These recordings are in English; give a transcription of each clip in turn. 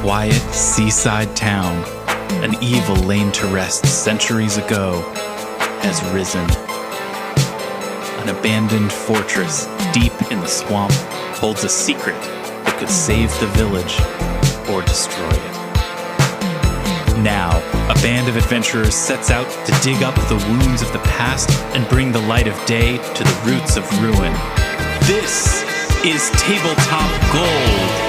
quiet seaside town, an evil laid to rest centuries ago, has risen. An abandoned fortress deep in the swamp holds a secret that could save the village or destroy it. Now, a band of adventurers sets out to dig up the wounds of the past and bring the light of day to the roots of ruin. This is Tabletop Gold.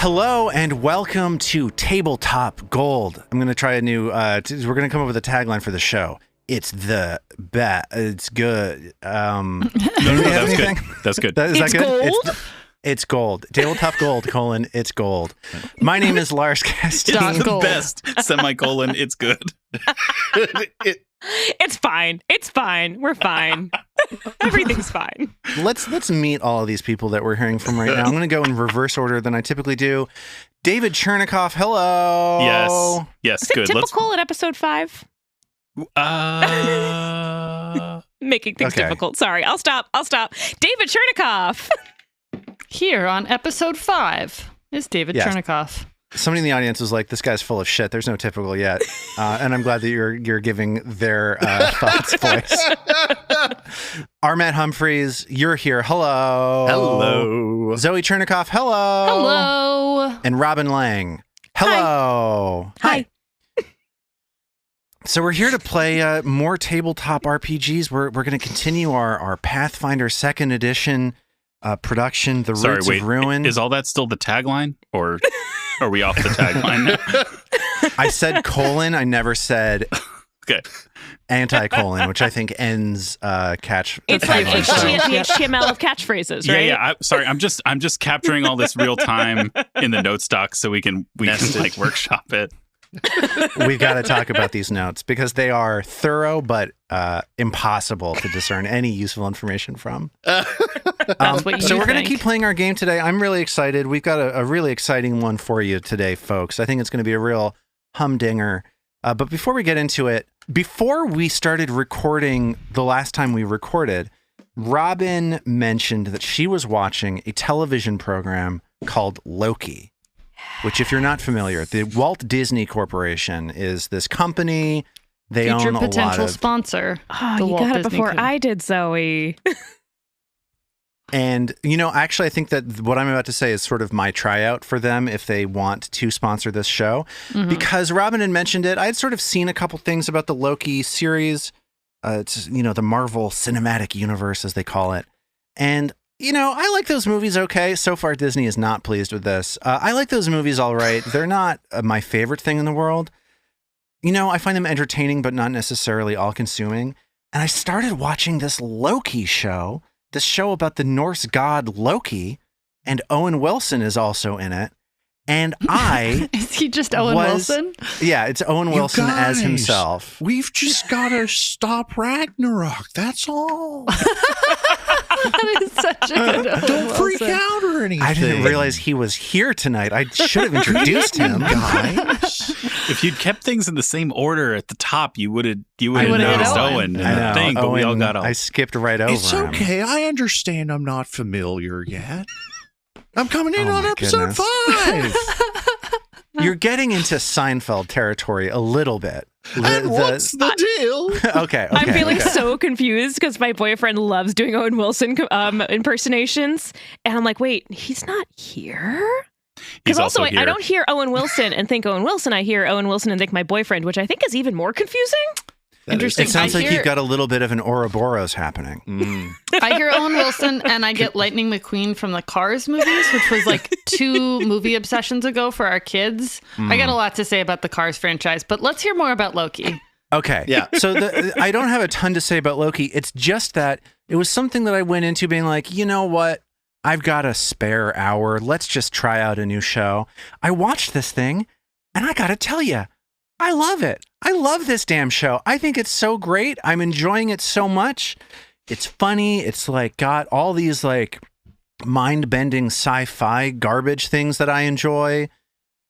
Hello and welcome to Tabletop Gold. I'm going to try a new, we're going to come up with a tagline for the show. It's the it's good. No, that's good. That's good. Is that good? Gold? It's gold. Tabletop Gold, it's gold. My name is Lars Casteen. It's the best, semicolon, it's good. It's fine. It's fine. We're fine. Everything's fine. Let's meet all of these people that we're hearing from right now. I'm going to go in reverse order than I typically do. David Chernicoff, hello. Yes, Is good. it typical at episode 5? Making things difficult. Sorry, I'll stop. David Chernicoff. Here on episode 5 is David Chernicoff. Somebody in the audience was like, "This guy's full of shit. There's no typical yet," and I'm glad that you're giving their thoughts voice. Armatt Humphreys, you're here. Hello. Hello. Zoe Chernicoff. Hello. Hello. And Robin Lange. Hello. Hi. So we're here to play more tabletop RPGs. We're going to continue our Pathfinder 2nd edition production, The Roots of Ruin. Is all that still the tagline, or are we off the tagline now? I said colon. I never said okay. Anti-colon, which I think ends catch. It's like tagline, the HTML of catchphrases, right? Yeah. Sorry, I'm just capturing all this real time in the note stock so we can like workshop it. We've got to talk about these notes because they are thorough but impossible to discern any useful information from. That's what you so we're going to think. keep playing our game today. I'm really excited. We've got a really exciting one for you today, folks. I think it's going to be a real humdinger. But before we get into it, before we started recording the last time we recorded, Robin mentioned that she was watching a television program called Loki. Which, if you're not familiar, the Walt Disney Corporation is this company. They Future own a potential lot of... sponsor. Oh, the you Walt got it Disney before Company. I did, Zoe. And, actually, I think that what I'm about to say is sort of my tryout for them if they want to sponsor this show. Mm-hmm. Because Robin had mentioned it. I had sort of seen a couple things about the Loki series. It's, the Marvel Cinematic Universe, as they call it. And... I like those movies okay. So far, Disney is not pleased with this. I like those movies all right. They're not my favorite thing in the world. I find them entertaining, but not necessarily all-consuming. And I started watching this Loki show, this show about the Norse god Loki, and Owen Wilson is also in it. And I... Is he just Owen Wilson? Yeah, it's Owen Wilson as himself. We've just got to stop Ragnarok. That's all. That is such a good Owen Don't freak Wilson. out or anything. I didn't realize he was here tonight. I should have introduced him. Guys. If you'd kept things in the same order at the top, you would have would've noticed hit Owen. Owen in I the know. thing, but we all Owen, got off. I skipped right over It's him. okay. I understand I'm not familiar yet. I'm coming in Oh on my episode goodness. 5. You're getting into Seinfeld territory a little bit. And what's the deal? Okay. I'm feeling so confused because my boyfriend loves doing Owen Wilson impersonations. And I'm like, wait, he's not here? Because He's also, also here. I don't hear Owen Wilson and think Owen Wilson. I hear Owen Wilson and think my boyfriend, which I think is even more confusing. Interesting. It sounds I like hear- you've got a little bit of an Ouroboros happening. I hear Owen Wilson and I get Lightning McQueen from the Cars movies, which was like 2 movie obsessions ago for our kids. I got a lot to say about the Cars franchise, but let's hear more about Loki. Okay. Yeah. So I don't have a ton to say about Loki. It's just that it was something that I went into being like, you know what? I've got a spare hour. Let's just try out a new show. I watched this thing, and I gotta tell you, I love it. I love this damn show. I think it's so great. I'm enjoying it so much. It's funny. It's like got all these like mind-bending sci-fi garbage things that I enjoy.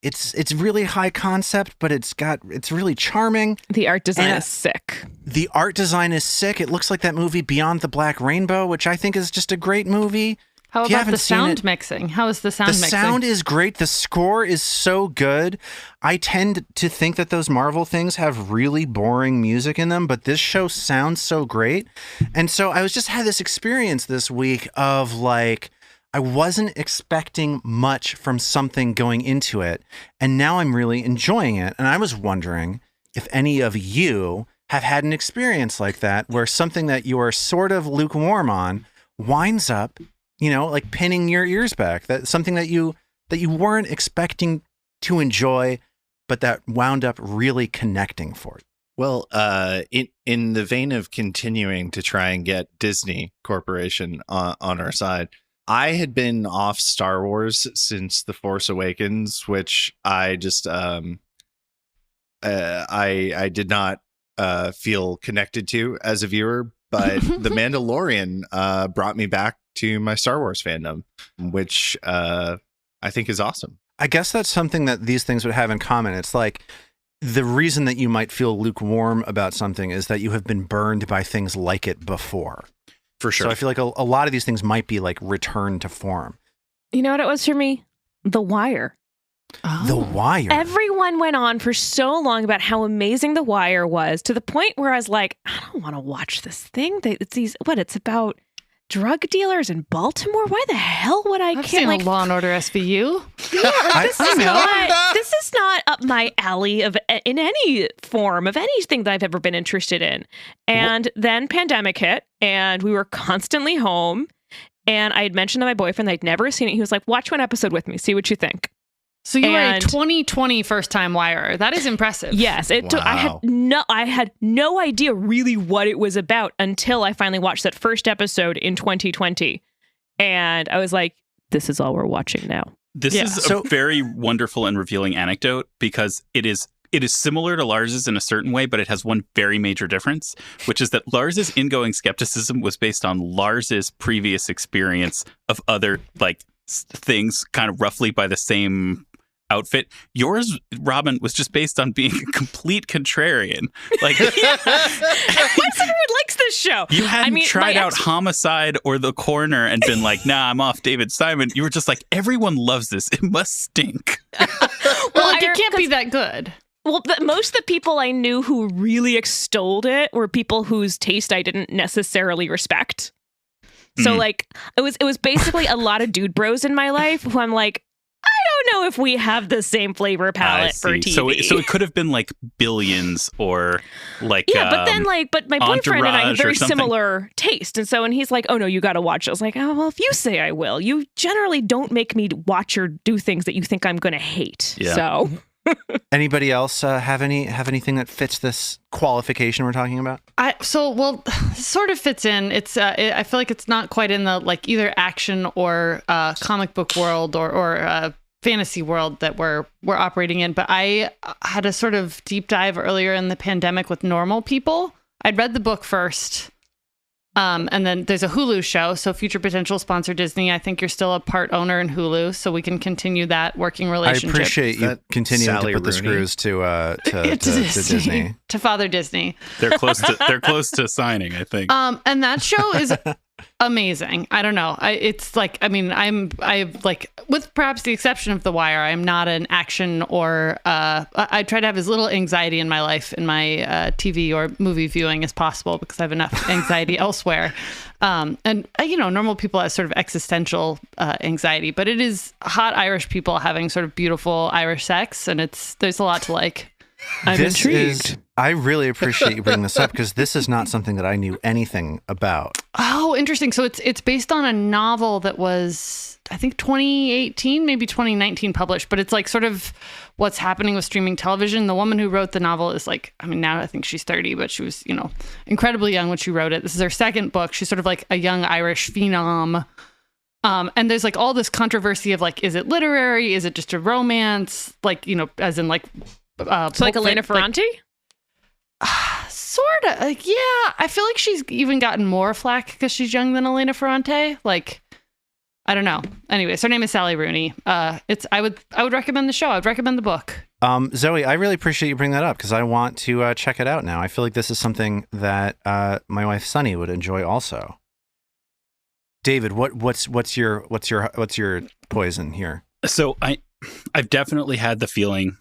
It's really high concept, but it's really charming. The art design is sick. The art design is sick. It looks like that movie Beyond the Black Rainbow, which I think is just a great movie. How about the sound mixing? How is the sound mixing? The sound is great. The score is so good. I tend to think that those Marvel things have really boring music in them, but this show sounds so great. And so I had this experience this week of like, I wasn't expecting much from something going into it, and now I'm really enjoying it. And I was wondering if any of you have had an experience like that, where something that you are sort of lukewarm on winds up, like pinning your ears back. That's something that you weren't expecting to enjoy, but that wound up really connecting for you. Well, in the vein of continuing to try and get Disney Corporation on our side, I had been off Star Wars since The Force Awakens, which I just I did not feel connected to as a viewer. But The Mandalorian brought me back to my Star Wars fandom, which I think is awesome. I guess that's something that these things would have in common. It's like the reason that you might feel lukewarm about something is that you have been burned by things like it before. For sure. So I feel like a lot of these things might be like return to form. You know what it was for me? The Wire. Oh. The Wire. Everyone went on for so long about how amazing The Wire was, to the point where I was like, I don't want to watch this thing. It's about drug dealers in Baltimore? Why the hell would I I've seen a Law and Order SVU. Yeah, this is not up my alley in any form of anything that I've ever been interested in. And then pandemic hit, and we were constantly home. And I had mentioned to my boyfriend that I'd never seen it. He was like, watch one episode with me, see what you think. So you were a 2020 first-time Wirer. That is impressive. Yes, I had no idea really what it was about until I finally watched that first episode in 2020, and I was like, "This is all we're watching now." This is a very wonderful and revealing anecdote, because it is similar to Lars's in a certain way, but it has one very major difference, which is that Lars's ingoing skepticism was based on Lars's previous experience of other things, kind of roughly by the same outfit. Yours, Robin, was just based on being a complete contrarian. Why everyone likes this show? You hadn't tried out Homicide or The Corner and been like, nah, I'm off David Simon. You were just like, everyone loves this. It must stink. Well, it can't be that good. Well, most of the people I knew who really extolled it were people whose taste I didn't necessarily respect. So it was basically a lot of dude bros in my life who I'm like, I don't know if we have the same flavor palette for TV. So it could have been like Billions or like but my boyfriend and I have very similar taste, and he's like, oh no, you got to watch it. I was like, oh well, if you say I will. You generally don't make me watch or do things that you think I'm going to hate. Yeah. So. Anybody else have anything that fits this qualification we're talking about? Sort of fits in. It's I feel like it's not quite in the either action or comic book world or fantasy world that we're operating in. But I had a sort of deep dive earlier in the pandemic with Normal People. I'd read the book first. And then there's a Hulu show. So future potential sponsor Disney. I think you're still a part owner in Hulu, so we can continue that working relationship. I appreciate you continuing to put the screws to Disney. To Father Disney. They're close to signing, I think. And that show is amazing. I don't know. With perhaps the exception of The Wire, I'm not an action or I try to have as little anxiety in my life in my TV or movie viewing as possible, because I have enough anxiety elsewhere. Normal People have sort of existential anxiety, but it is hot Irish people having sort of beautiful Irish sex, and there's a lot to like. I'm intrigued. I really appreciate you bringing this up, because this is not something that I knew anything about. Oh, interesting. So it's based on a novel that was, I think, 2018, maybe 2019 published, but it's sort of what's happening with streaming television. The woman who wrote the novel is now I think she's 30, but she was, incredibly young when she wrote it. This is her second book. She's sort of like a young Irish phenom And there's like all this controversy of like, is it literary? Is it just a romance? Like, as in like, so like Elena Ferrante? Sort of. Like, yeah, I feel like she's even gotten more flack because she's young than Elena Ferrante. Like, I don't know. Anyways, her name is Sally Rooney. I would recommend the show. I'd recommend the book. Zoe, I really appreciate you bringing that up because I want to check it out now. I feel like this is something that my wife Sunny would enjoy also. David, what's your poison here? So I've definitely had the feeling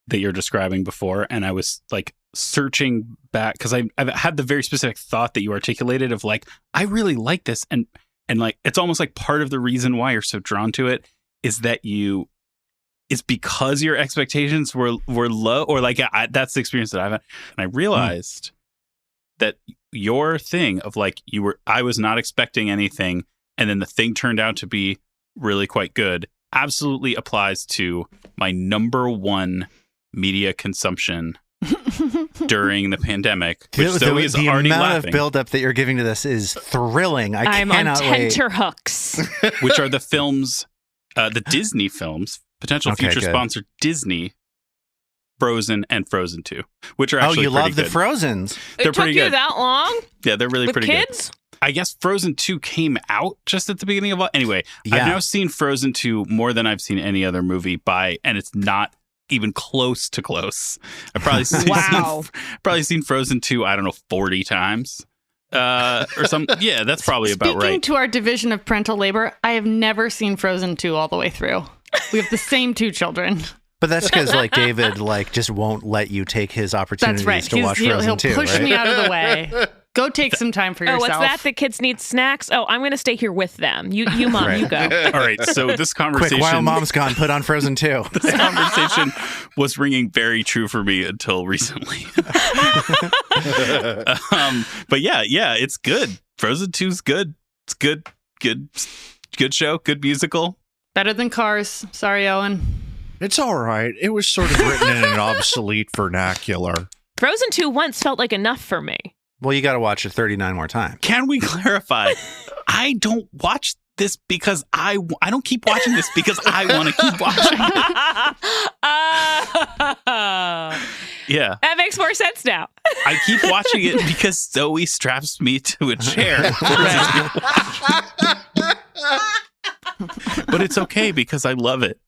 that you're describing before, and I was like searching back because I've had the very specific thought that you articulated of like, I really like this, and like it's almost like part of the reason why you're so drawn to it is that it's because your expectations were low, or like that's the experience that I've had, and I realized that your thing of like I was not expecting anything, and then the thing turned out to be really quite good absolutely applies to my number one media consumption during the pandemic, which Zoe is already the amount laughing. of buildup that you're giving to this is thrilling. I'm cannot on wait. tenterhooks. Which are the films, the Disney films, potential future good. sponsor Disney, Frozen and Frozen 2, which are actually you pretty love the good. Frozens. They're It took pretty you good. that long? Yeah, they're really With pretty kids? good. I guess Frozen 2 came out just at the beginning of... Anyway, Yeah. I've now seen Frozen 2 more than I've seen any other movie and it's not even close to close. I've probably seen Frozen 2, I don't know, 40 times. Or something. Yeah, that's probably about right. Speaking to our division of parental labor, I have never seen Frozen 2 all the way through. We have the same two children. But that's because like David just won't let you take his opportunities That's right. to watch Frozen He'll 2. push right? me out of the way. Go take some time for Oh, yourself. what's that? The kids need snacks? Oh, I'm going to stay here with them. You mom, Right. you go. All right, so this conversation... Quick, while mom's gone, put on Frozen 2. This conversation was ringing very true for me until recently. But yeah, it's good. Frozen 2's good. It's good show, good musical. Better than Cars. Sorry, Owen. It's all right. It was sort of written in an obsolete vernacular. Frozen 2 once felt like enough for me. Well, you got to watch it 39 more times. Can we clarify? I don't watch this because I don't keep watching this because I want to keep watching. Yeah. That makes more sense now. I keep watching it because Zoe straps me to a chair. But it's okay because I love it.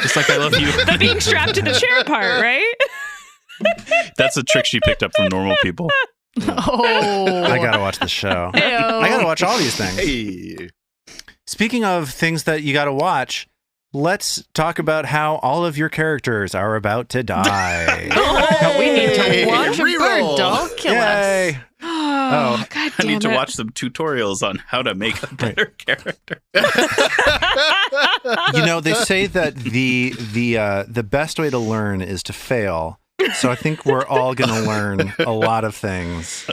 Just like I love you. The being strapped to the chair part, right? That's a trick she picked up from normal people. Oh. I got to watch the show. Ew. I got to watch all these things. Hey. Speaking of things that you got to watch, let's talk about how all of your characters are about to die. We need to watch a Reroll. bird dog kill Yay. us. Oh, God I damn need to it. watch some tutorials on how to make a better character. They say that the best way to learn is to fail. So I think we're all going to learn a lot of things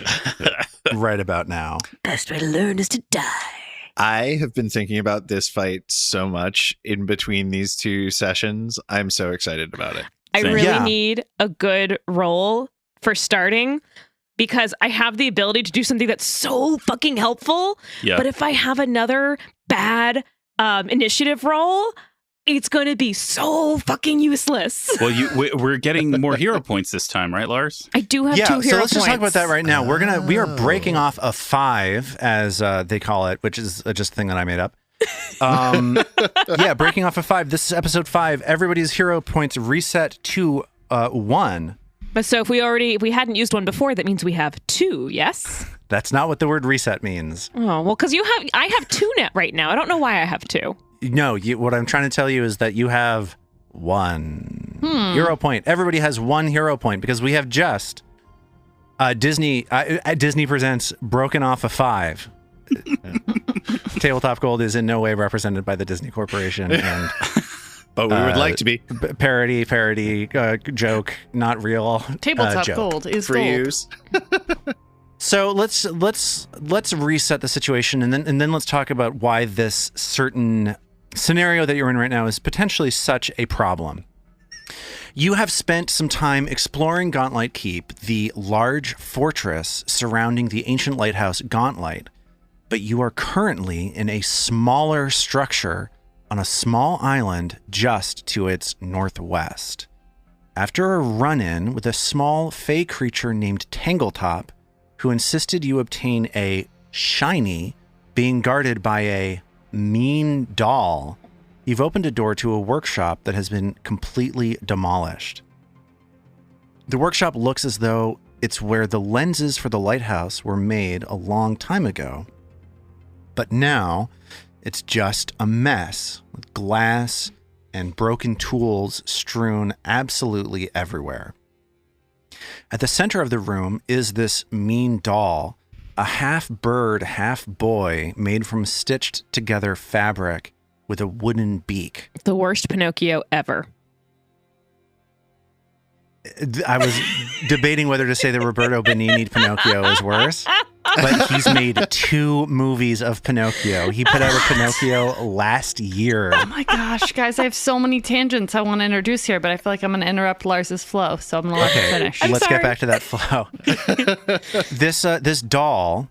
right about now. Best way to learn is to die. I have been thinking about this fight so much in between these two sessions. I'm so excited about it. I Same. really Yeah. need a good roll for starting because I have the ability to do something that's so fucking helpful. Yeah. But if I have another bad initiative roll, it's going to be so fucking useless. Well, we're getting more hero points this time, right, Lars? I do have 2 Yeah, hero so let's just talk about points. that right now. We are breaking off a 5, as they call it, which is just a thing that I made up. Breaking off a 5. This is episode 5. Everybody's hero points reset to 1. But so if we hadn't used one before, that means we have 2, yes? That's not what the word reset means. Oh, well, because I have 2 net right now. I don't know why I have 2. No, what I'm trying to tell you is that you have 1 hero point. Everybody has 1 hero point because we have just Disney presents broken off a 5. Tabletop Gold is in no way represented by the Disney Corporation, and But we would like to be. parody, joke, not real. Tabletop joke. gold is Free gold. use. So let's reset the situation, and then let's talk about why this certain scenario that you're in right now is potentially such a problem. You have spent some time exploring Gauntlet Keep, the large fortress surrounding the ancient lighthouse Gauntlet, but you are currently in a smaller structure on a small island just to its northwest. After a run-in with a small fey creature named Tangletop, who insisted you obtain a shiny being guarded by a mean doll, you've opened a door to a workshop that has been completely demolished. The workshop looks as though it's where the lenses for the lighthouse were made a long time ago. But now, it's just a mess with glass and broken tools strewn absolutely everywhere. At the center of the room is this mean doll, a half bird, half boy made from stitched together fabric with a wooden beak. The worst Pinocchio ever. I was debating whether to say the Roberto Benigni Pinocchio is worse, but he's made 2 movies of Pinocchio. He put out a Pinocchio last year. Oh my gosh, guys, I have so many tangents I want to introduce here, but I feel like I'm going to interrupt Lars's flow, so I'm going to let him finish. Let's get back to that flow. This doll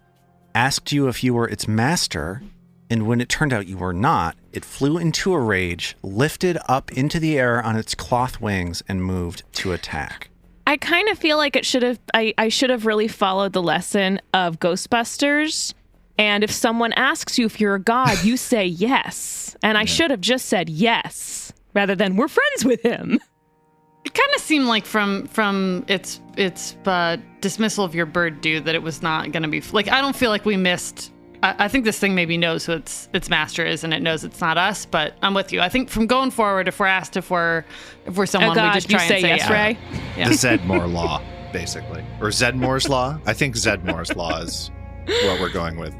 asked you if you were its master, and when it turned out you were not, it flew into a rage, lifted up into the air on its cloth wings, and moved to attack. I kind of feel like I should have really followed the lesson of Ghostbusters. And if someone asks you if you're a god, you say yes. And I should have just said yes, rather than we're friends with him. It kind of seemed like from its dismissal of your bird dude that it was not going to be... Like, I don't feel like we missed... I think this thing maybe knows who its master is, and it knows it's not us. But I'm with you. I think from going forward, if we're asked if we're someone, we just try and say yes, yeah. Ray. Yeah. The Zedmore law, basically, or Zedmore's law. I think Zedmore's law is what we're going with.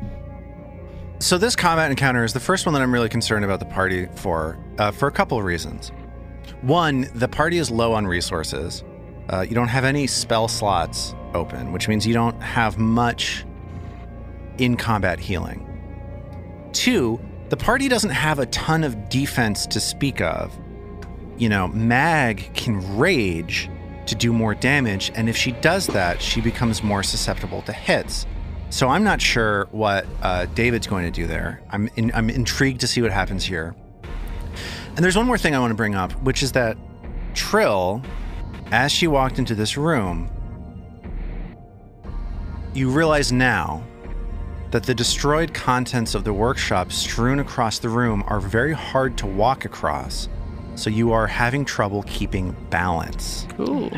So this combat encounter is the first one that I'm really concerned about the party for a couple of reasons. One, the party is low on resources. You don't have any spell slots open, which means you don't have much in combat healing. 2, the party doesn't have a ton of defense to speak of. You know, Mag can rage to do more damage, and if she does that, she becomes more susceptible to hits. So I'm not sure what David's going to do there. I'm intrigued to see what happens here. And there's one more thing I want to bring up, which is that Trill, as she walked into this room, you realize now that the destroyed contents of the workshop strewn across the room are very hard to walk across, so you are having trouble keeping balance. Ooh.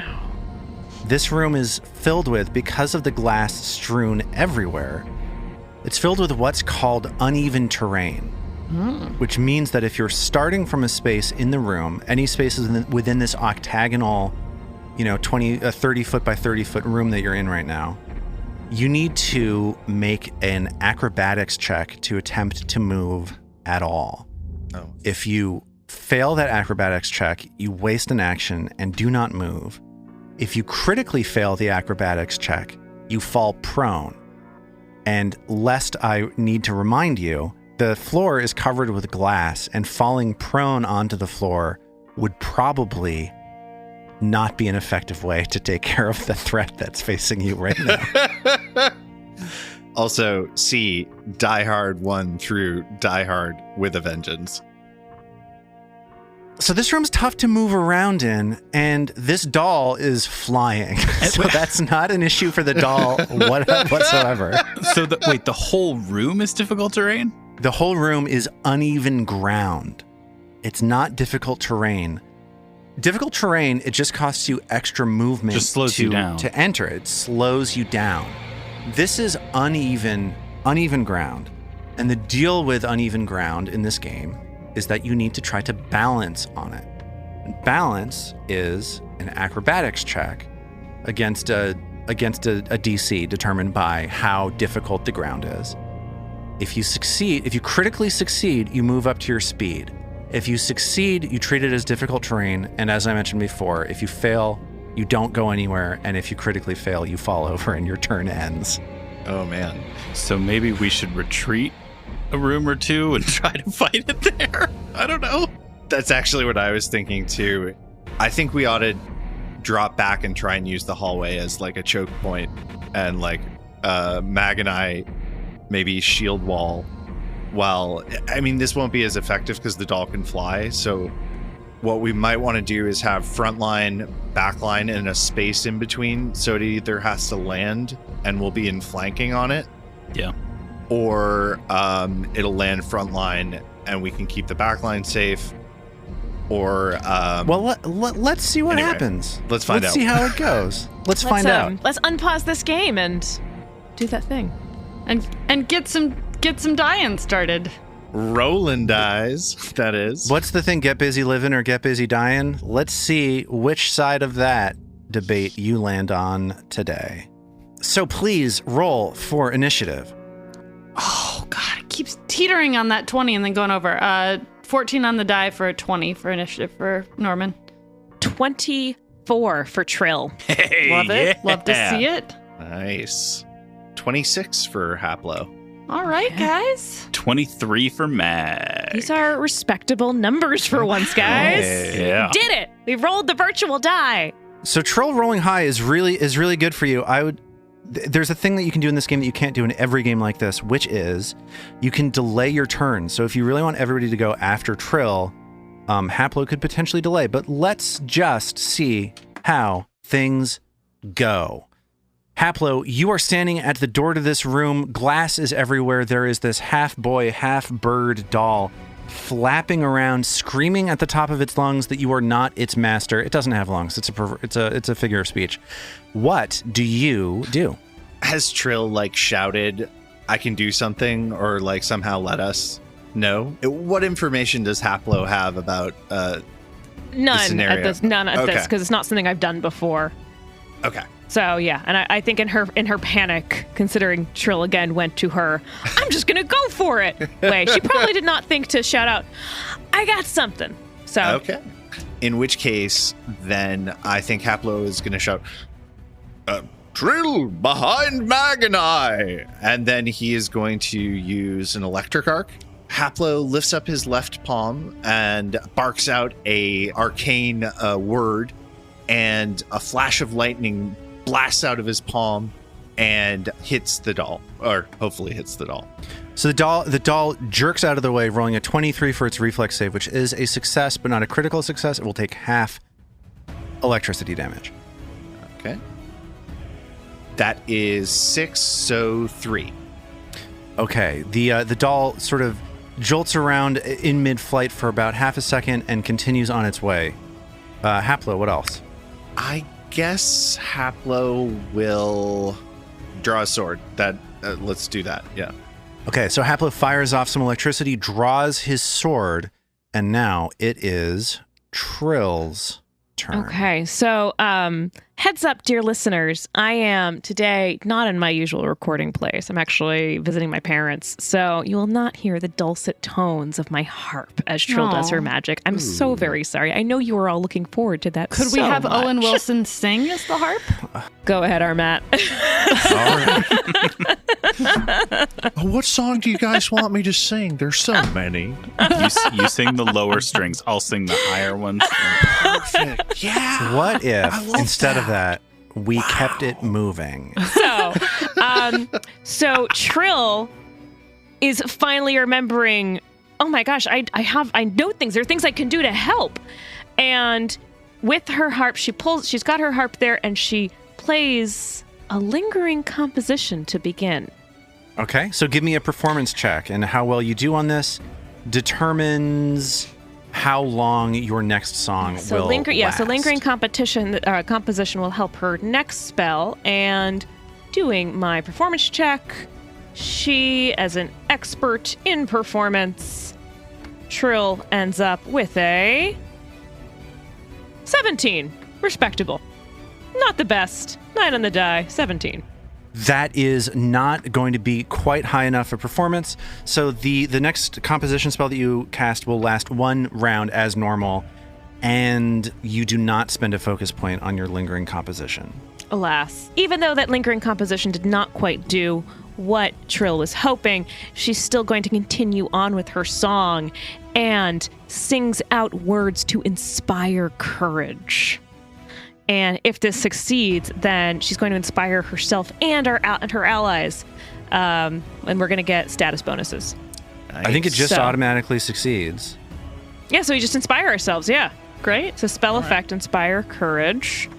This room is filled with, because of the glass strewn everywhere, it's filled with what's called uneven terrain, which means that if you're starting from a space in the room, any spaces within this octagonal, 30 foot by 30 foot room that you're in right now, you need to make an acrobatics check to attempt to move at all. Oh. If you fail that acrobatics check, you waste an action and do not move. If you critically fail the acrobatics check, you fall prone. And lest I need to remind you, the floor is covered with glass, and falling prone onto the floor would probably not be an effective way to take care of the threat that's facing you right now. Also, see Die Hard 1 through Die Hard with a Vengeance. So this room's tough to move around in, and this doll is flying. So that's not an issue for the doll whatsoever. So the whole room is difficult terrain? The whole room is uneven ground. It's not difficult terrain. Difficult terrain, it just costs you extra movement. Just slows you down. To enter. It slows you down. This is uneven ground. And the deal with uneven ground in this game is that you need to try to balance on it. And balance is an acrobatics check against a DC determined by how difficult the ground is. If you critically succeed, you move up to your speed. If you succeed, you treat it as difficult terrain, and as I mentioned before, if you fail, you don't go anywhere, and if you critically fail, you fall over and your turn ends. Oh, man. So maybe we should retreat a room or two and try to fight it there? I don't know. That's actually what I was thinking, too. I think we ought to drop back and try and use the hallway as, like, a choke point, and, like, Mag and I maybe shield wall. Well, I mean, this won't be as effective because the doll can fly. So what we might want to do is have front line, back line, and a space in between. So it either has to land and we'll be in flanking on it. Yeah. Or it'll land front line and we can keep the back line safe. Or well, let's see what anyway, happens. let's find out. Let's see how it goes. Let's find out. Let's unpause this game and do that thing. And get some die-in started. Rolling dies, that is. What's the thing? Get busy living or get busy dying? Let's see which side of that debate you land on today. So please roll for initiative. Oh, God, it keeps teetering on that 20 and then going over. 14 on the die for a 20 for initiative for Norman. 24 for Trill. Hey, Love it. yeah. Love to see it. Nice. 26 for Haplo. All right, guys. 23 for Mag. These are respectable numbers for once, guys. Yeah. Did it. We rolled the virtual die. So Trill rolling high is really good for you. There's a thing that you can do in this game that you can't do in every game like this, which is you can delay your turn. So if you really want everybody to go after Trill, Haplo could potentially delay. But let's just see how things go. Haplo, you are standing at the door to this room. Glass is everywhere. There is this half-boy, half-bird doll flapping around, screaming at the top of its lungs that you are not its master. It doesn't have lungs. It's a figure of speech. What do you do? Has Trill shouted, I can do something, or somehow let us know? What information does Haplo have about None at this Okay. because it's not something I've done before. Okay. So yeah, and I think in her panic, considering Trill again went to her, I'm just gonna go for it way. She probably did not think to shout out, I got something. So Okay. In which case, then I think Haplo is going to shout, Trill, behind Mag and I! And then he is going to use an electric arc. Haplo lifts up his left palm and barks out a arcane word, and a flash of lightning blasts out of his palm and hits the doll, or hopefully hits the doll. So the doll jerks out of the way, rolling a 23 for its reflex save, which is a success, but not a critical success. It will take half electricity damage. Okay. That is 6, so 3. Okay. The doll sort of jolts around in mid-flight for about half a second and continues on its way. Haplo, what else? I guess Haplo will draw a sword. Let's do that. Yeah. Okay, so Haplo fires off some electricity, draws his sword, and now it is Trill's turn. okay, so heads up, dear listeners, I am today not in my usual recording place. I'm actually visiting my parents, so you will not hear the dulcet tones of my harp as Trill does her magic. I'm so very sorry. I know you are all looking forward to that. Could we have Owen Wilson sing as the harp? Go ahead, Armat. What song do you guys want me to sing? There's so many. You sing the lower strings. I'll sing the higher ones. Perfect. Yeah. What if, I love instead of that, we kept it moving? So Trill is finally remembering, oh my gosh, I know things. There are things I can do to help. And with her harp, she's got her harp there, and she plays a lingering composition to begin. Okay, so give me a performance check, and how well you do on this determines how long your next song will last. So lingering composition will help her next spell. And doing my performance check, she, as an expert in performance, Trill ends up with a 17. Respectable. Not the best. 9 on the die. 17. That is not going to be quite high enough for performance. So the next composition spell that you cast will last 1 round as normal, and you do not spend a focus point on your lingering composition. Alas. Even though that lingering composition did not quite do what Trill was hoping, she's still going to continue on with her song and sings out words to inspire courage. And if this succeeds, then she's going to inspire herself and her allies. And we're going to get status bonuses. I think it just automatically succeeds. Yeah, so we just inspire ourselves. Yeah. Great. It's a spell effect, inspire courage.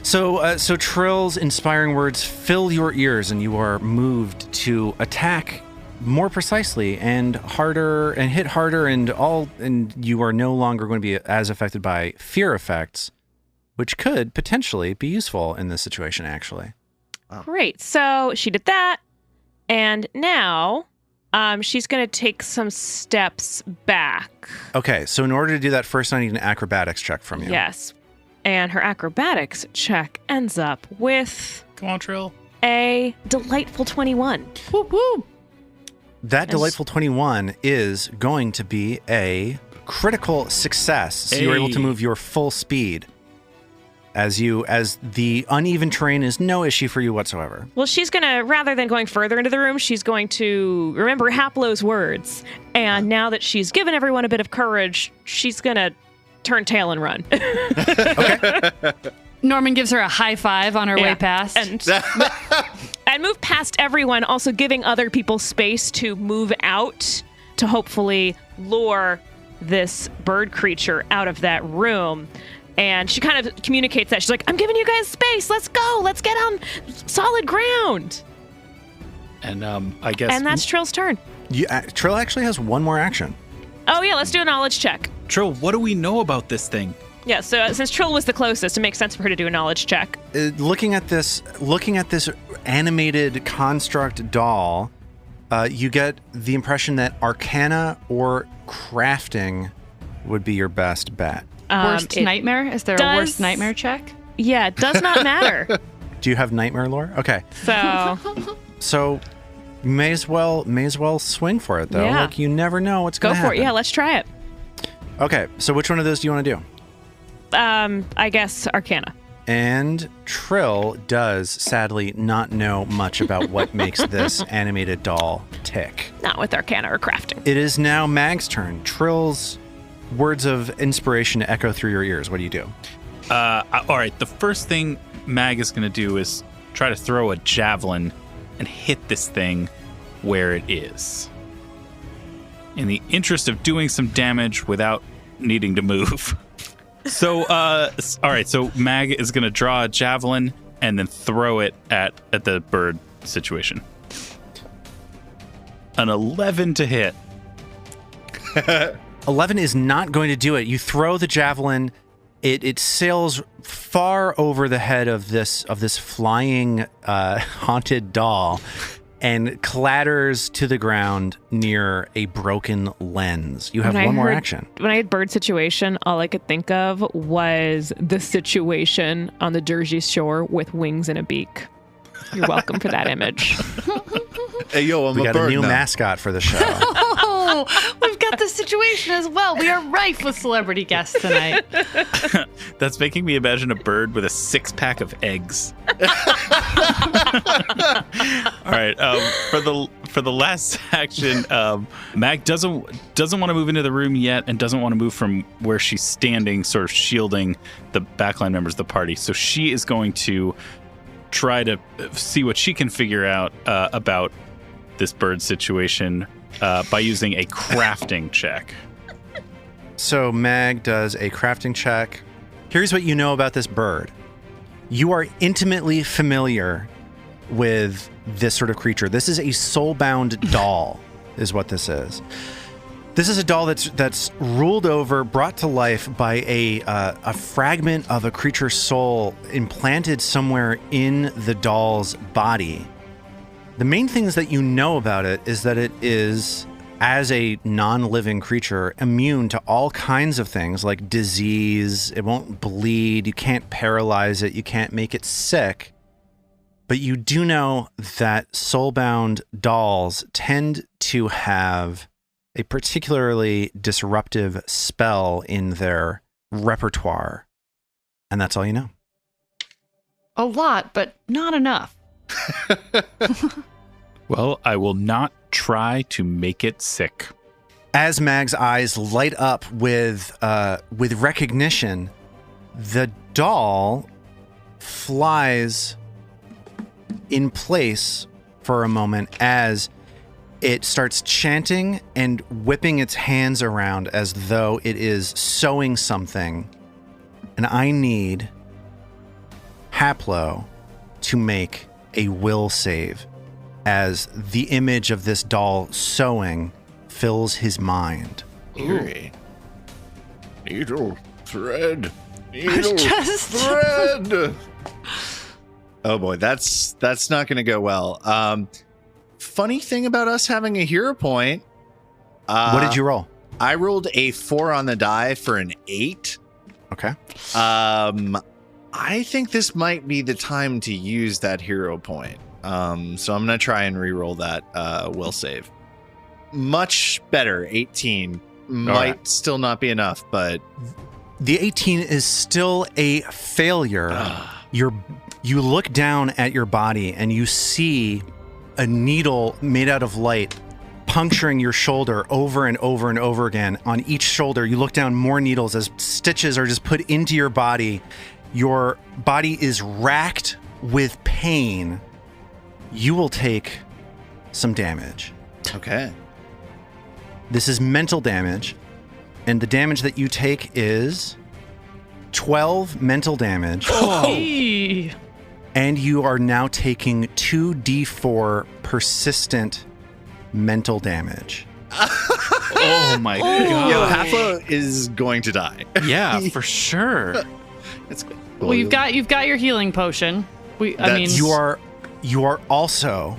So Trill's inspiring words fill your ears, and you are moved to attack more precisely and harder and hit harder, and you are no longer going to be as affected by fear effects, which could potentially be useful in this situation, actually. Wow. Great. So she did that, and now she's going to take some steps back. Okay, so in order to do that, first I need an acrobatics check from you. Yes. And her acrobatics check ends up with Come on, Trill. a delightful 21. Whoop, whoop. That delightful 21 is going to be a critical success. So you're able to move your full speed as the uneven terrain is no issue for you whatsoever. Well, she's going to, rather than going further into the room, she's going to remember Haplo's words. And now that she's given everyone a bit of courage, she's going to turn tail and run. Okay. Norman gives her a high five on her way past. And move past everyone, also giving other people space to move out to hopefully lure this bird creature out of that room. And she kind of communicates that. She's like, I'm giving you guys space. Let's go. Let's get on solid ground. And I guess... And that's Trill's turn. Trill actually has one more action. Oh, yeah. Let's do a knowledge check. Trill, what do we know about this thing? Yeah, so since Trill was the closest, it makes sense for her to do a knowledge check. Looking at this animated construct doll, you get the impression that Arcana or crafting would be your best bet. Worst nightmare? Is there a worst nightmare check? Yeah, it does not matter. Do you have nightmare lore? Okay. So may as well swing for it though. Yeah. Like you never know what's going to happen. Go for it. Yeah, let's try it. Okay, so which one of those do you want to do? I guess Arcana. And Trill does sadly not know much about what makes this animated doll tick. Not with Arcana or crafting. It is now Mag's turn. Trill's words of inspiration echo through your ears. What do you do? All right, the first thing Mag is going to do is try to throw a javelin and hit this thing where it is, in the interest of doing some damage without needing to move. So, all right, so Mag is going to draw a javelin and then throw it at the bird situation. An 11 to hit. 11 is not going to do it. You throw the javelin. It sails far over the head of this flying haunted doll and clatters to the ground near a broken lens. You have one more action. When I had bird situation, all I could think of was the situation on the Jersey Shore with wings and a beak. You're welcome for that image. Hey, yo, We got a new mascot for the show. Oh, we've got the situation as well. We are rife with celebrity guests tonight. That's making me imagine a bird with a 6-pack of eggs. All right, for the last action, Mag doesn't want to move into the room yet, and doesn't want to move from where she's standing, sort of shielding the backline members of the party. So she is going to try to see what she can figure out about this bird situation by using a crafting check. So Mag does a crafting check. Here's what you know about this bird. You are intimately familiar with this sort of creature. This is a soul-bound doll, is what this is. This is a doll that's ruled over, brought to life by a fragment of a creature's soul implanted somewhere in the doll's body. The main things that you know about it is that it is, as a non-living creature, immune to all kinds of things like disease. It won't bleed. You can't paralyze it. You can't make it sick. But you do know that soul-bound dolls tend to have a particularly disruptive spell in their repertoire. And that's all you know. A lot, but not enough. Well, I will not try to make it sick. As Mag's eyes light up with recognition, the doll flies in place for a moment as it starts chanting and whipping its hands around as though it is sewing something. And I need Haplo to make a will save as the image of this doll sewing fills his mind. Eerie. Needle, thread, Just- thread. Oh boy, that's not going to go well. Funny thing about us having a hero point. What did you roll? I rolled a 4 on the die for an 8. Okay. I think this might be the time to use that hero point. So I'm going to try and re-roll that will save. Much better, 18. Might still not be enough, but... The 18 is still a failure. You look down at your body and you see a needle made out of light puncturing your shoulder over and over and over again. On each shoulder, you look down, more needles as stitches are just put into your body. Your body is racked with pain. You will take some damage. Okay. This is mental damage, and the damage that you take is 12 mental damage. Eee. And you are now taking 2d4 persistent mental damage. Oh my god. Yo, Haplo is going to die. Yeah, for sure. It's cool. Well, you've got your healing potion. You are also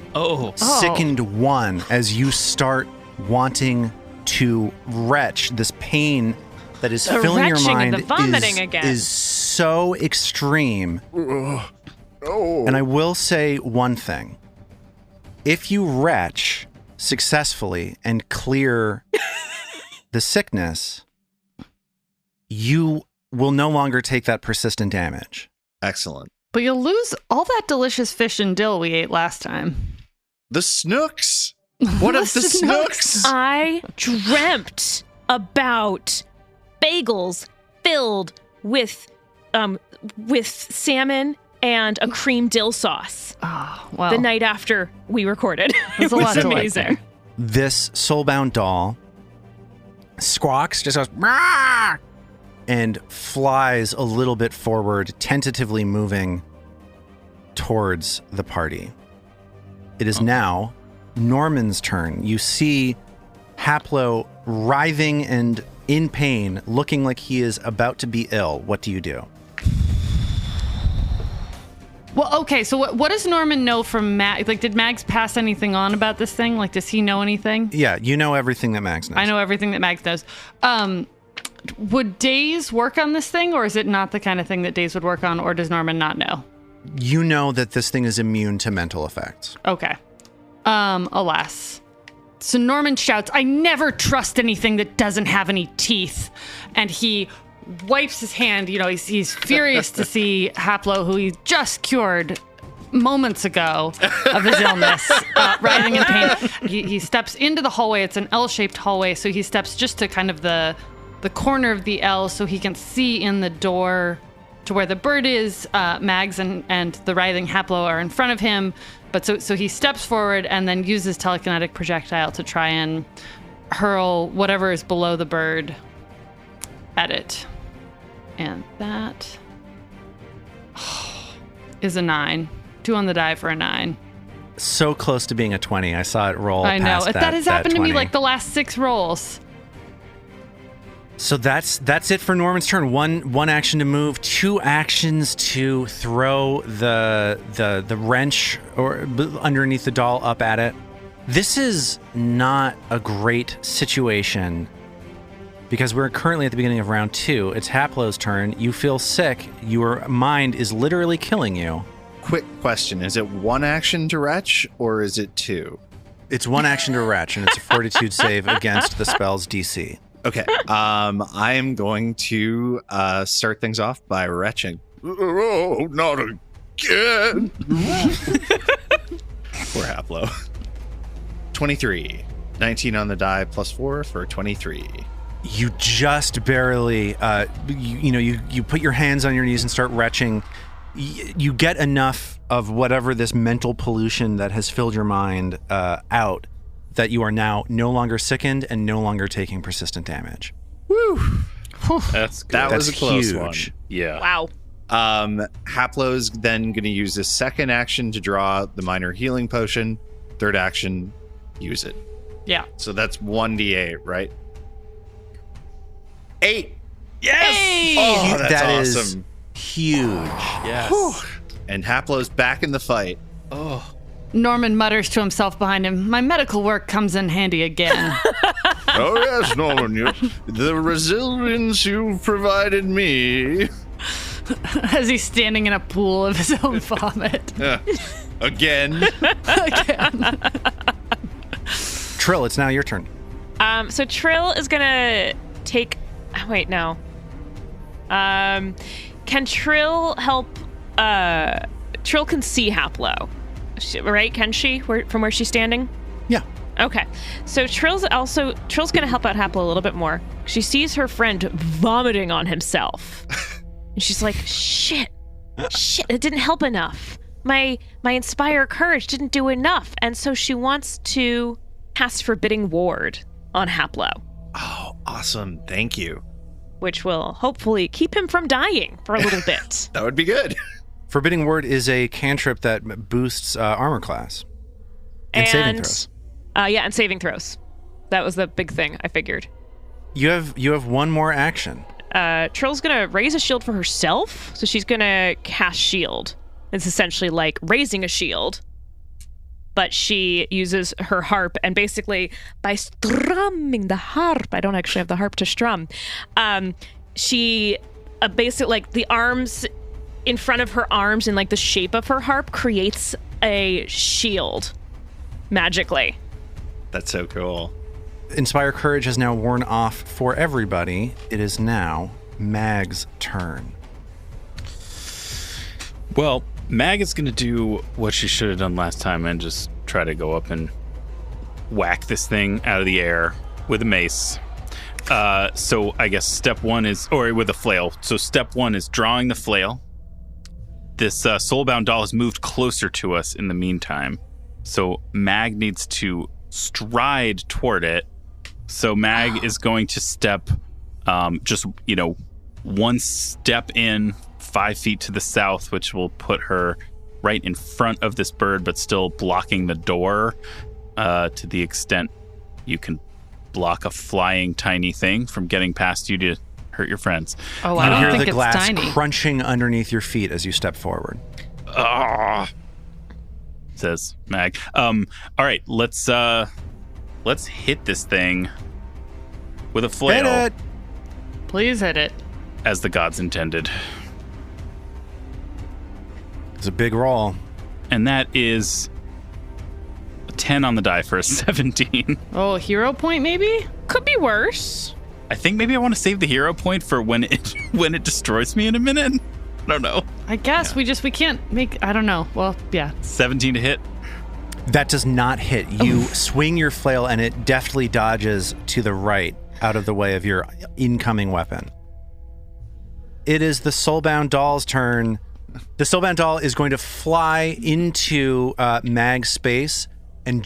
sickened one as you start wanting to retch. This pain that is The filling your retching and mind the vomiting again. is so extreme. And I will say one thing. If you retch successfully and clear the sickness, you will no longer take that persistent damage. Excellent. But you'll lose all that delicious fish and dill we ate last time. The snooks. What of the snooks? I dreamt about bagels filled with salmon and a cream dill sauce Oh, well. the night after we recorded. There's It a lot was to like amazing. there. This soulbound doll squawks, just goes, "Rah!" and flies a little bit forward, tentatively moving towards the party. It is now Norman's turn. You see Haplo writhing and in pain, looking like he is about to be ill. What do you do? Well, okay, so what does Norman know from Mag? Like, did Mags pass anything on about this thing? Like, does he know anything? Yeah, you know everything that Max knows. I know everything that Mags knows. Would Daze work on this thing, or is it not the kind of thing that Daze would work on, or does Norman not know? You know that this thing is immune to mental effects. Okay. Alas. So Norman shouts, "I never trust anything that doesn't have any teeth." And he wipes his hand. You know, he's furious to see Haplo, who he just cured moments ago of his illness, writhing in pain. He steps into the hallway. It's an L-shaped hallway, so he steps just to kind of the corner of the L so he can see in the door to where the bird is. Mags and the writhing Haplo are in front of him. But so he steps forward and then uses telekinetic projectile to try and hurl whatever is below the bird at it. And that is a 9. 2 on the die for a 9. So close to being a 20. I saw it roll I know. past That has happened to me 20. like the last 6 rolls. So that's it for Norman's turn. One action to move, 2 actions to throw the wrench or underneath the doll up at it. This is not a great situation because we're currently at the beginning of round 2. It's Haplo's turn. You feel sick. Your mind is literally killing you. Quick question. Is it 1 action to retch or is it 2? It's 1 action to retch, and it's a fortitude save against the spell's DC. Okay. I am going to start things off by retching. Oh, not again. Poor Haplo. 23. 19 on the die plus 4 for 23. You just barely, you put your hands on your knees and start retching. you get enough of whatever this mental pollution that has filled your mind out that you are now no longer sickened and no longer taking persistent damage. Woo! That's good. That was a That's close huge. one. Yeah. Wow. Haplo's then going to use his second action to draw the minor healing potion. Third action, use it. Yeah. So that's 1d8, right? 8. Yes. Oh, that's That is awesome. huge. Yes. And Haplo's back in the fight. Oh. Norman mutters to himself behind him, my medical work comes in handy again. Oh yes, Norman, the resilience you've provided me. As he's standing in a pool of his own vomit. Again. Trill, it's now your turn. So Trill is gonna take. Oh, wait, no. Can Trill help? Trill can see Haplo, right? Can she? From where she's standing? Yeah. Okay. So Trill's gonna help out Haplo a little bit more. She sees her friend vomiting on himself, and she's like, "Shit, it didn't help enough. My Inspire Courage didn't do enough," and so she wants to cast Forbidding Ward on Haplo, Oh, awesome. Thank you. which will hopefully keep him from dying for a little bit. That would be good. Forbidding Word is a cantrip that boosts armor class and saving throws. And saving throws. That was the big thing, I figured. You have one more action. Trill's gonna raise a shield for herself, so she's gonna cast Shield. It's essentially like raising a shield, but she uses her harp, and basically by strumming the harp, I don't actually have the harp to strum, she basically, like, the arms in front of her arms and like the shape of her harp creates a shield magically. That's so cool. Inspire Courage has now worn off for everybody. It is now Mag's turn. Well, Mag is going to do what she should have done last time and just try to go up and whack this thing out of the air with a mace. So I guess step one is, or with a flail. So step one is drawing the flail. This soulbound doll has moved closer to us in the meantime. So Mag needs to stride toward it. So Mag is going to step one step in 5 feet to the south, which will put her right in front of this bird, but still blocking the door to the extent you can block a flying tiny thing from getting past you to hurt your friends. Oh, I You don't hear think the it's glass tiny. crunching underneath your feet as you step forward. Says Mag. All right, let's hit this thing with a flail. Hit it! Please hit it. As the gods intended. It's a big roll. And that is a 10 on the die for a 17. Oh, hero point maybe? Could be worse. I think maybe I want to save the hero point for when it destroys me in a minute. I don't know. I guess we can't make, I don't know. Well, yeah. 17 to hit. That does not hit. You swing your flail and it deftly dodges to the right out of the way of your incoming weapon. It is the Soulbound Doll's turn. The Soulbound Doll is going to fly into Mag's space and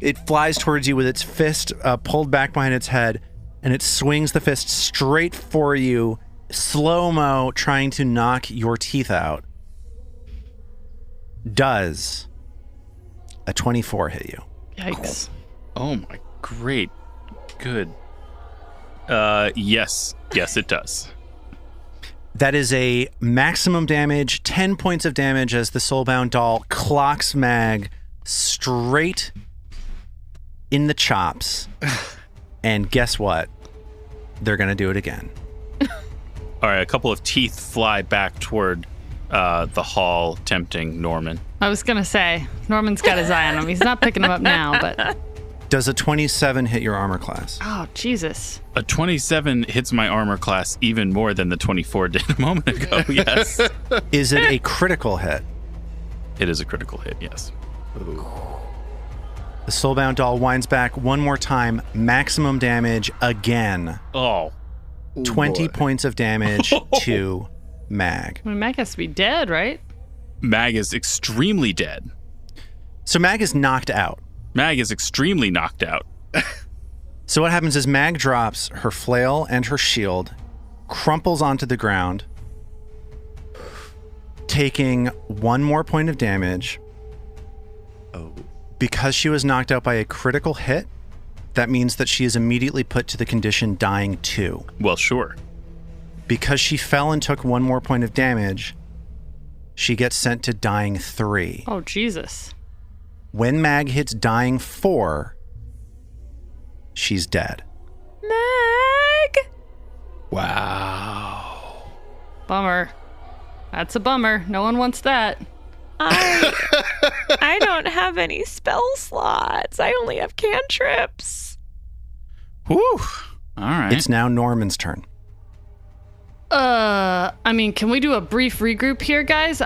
it flies towards you with its fist pulled back behind its head, and it swings the fist straight for you, slow-mo, trying to knock your teeth out. Does a 24 hit you? Yikes. Oh my, great. Good. Yes, it does. That is a maximum damage, 10 points of damage as the Soulbound Doll clocks Mag straight in the chops. And guess what? They're going to do it again. All right, a couple of teeth fly back toward the hall, tempting Norman. I was going to say, Norman's got his eye on him. He's not picking him up now, but... Does a 27 hit your armor class? Oh, Jesus. A 27 hits my armor class even more than the 24 did a moment ago, yes. Is it a critical hit? It is a critical hit, yes. The Soulbound Doll winds back one more time, maximum damage again. Oh. 20 points of damage to Mag. I mean, Mag has to be dead, right? Mag is extremely dead. So Mag is knocked out. Mag is extremely knocked out. So what happens is Mag drops her flail and her shield, crumples onto the ground, taking 1 more point of damage. Oh. Because she was knocked out by a critical hit, that means that she is immediately put to the condition dying 2. Well, sure. Because she fell and took 1 more point of damage, she gets sent to dying 3. Oh, Jesus. When Mag hits dying 4, she's dead. Mag! Wow. Bummer. That's a bummer. No one wants that. I don't have any spell slots. I only have cantrips. Whew. All right. It's now Norman's turn. I mean, can we do a brief regroup here, guys?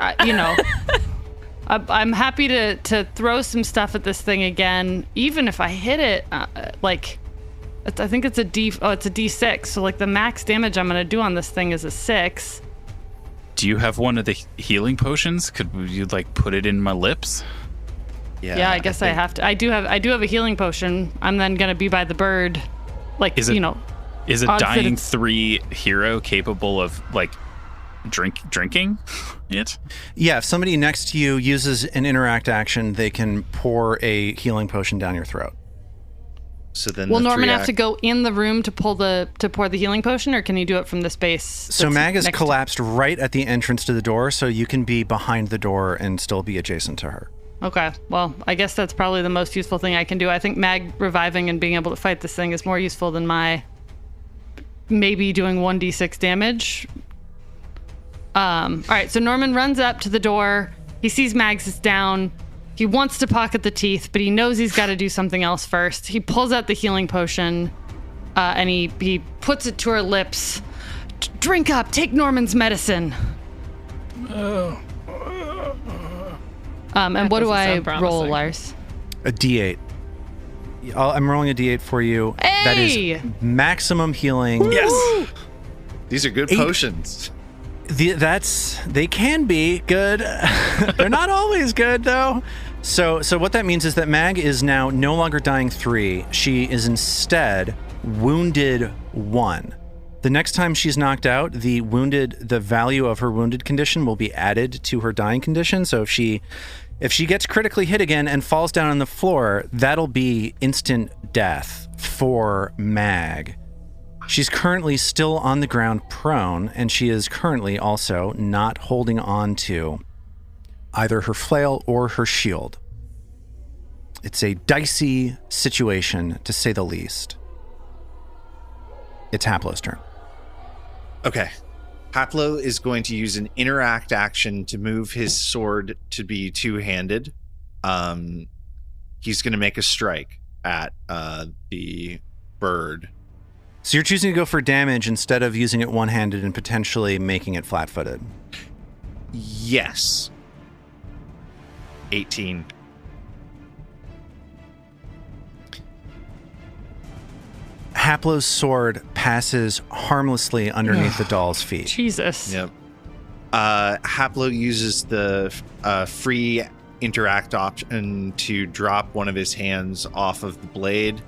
I'm happy to throw some stuff at this thing again, even if I hit it. I think it's a D6. So like the max damage I'm gonna do on this thing is a 6. Do you have one of the healing potions? Could you like put it in my lips? Yeah, I guess I have to. I do have a healing potion. I'm then gonna be by the bird. Is a odds that dying it's- 3 hero capable of like drinking it? Yeah, if somebody next to you uses an interact action, they can pour a healing potion down your throat. So then Will the Norman 3 have to go in the room to pour the healing potion, or can he do it from the space? So that's Mag is next to- collapsed right at the entrance to the door, so you can be behind the door and still be adjacent to her. Okay, well, I guess that's probably the most useful thing I can do. I think Mag reviving and being able to fight this thing is more useful than my maybe doing 1d6 damage. All right, so Norman runs up to the door. He sees Mags is down. He wants to pocket the teeth, but he knows he's got to do something else first. He pulls out the healing potion, and he puts it to her lips. Drink up, take Norman's medicine. And what do I doesn't sound roll, promising. Lars? A D8. I'm rolling a D8 for you. That Hey! is maximum healing. Yes. These are good 8. potions. They can be good. They're not always good though. So what that means is that Mag is now no longer dying 3. She is instead wounded 1. The next time she's knocked out, the value of her wounded condition will be added to her dying condition. So if she gets critically hit again and falls down on the floor, that'll be instant death for Mag. She's currently still on the ground prone, and she is currently also not holding on to either her flail or her shield. It's a dicey situation, to say the least. It's Haplo's turn. Okay. Haplo is going to use an interact action to move his sword to be two-handed. He's going to make a strike at the bird. So you're choosing to go for damage instead of using it one-handed and potentially making it flat-footed. Yes. 18. Haplo's sword passes harmlessly underneath the doll's feet. Jesus. Yep. Haplo uses the free interact option to drop one of his hands off of the blade,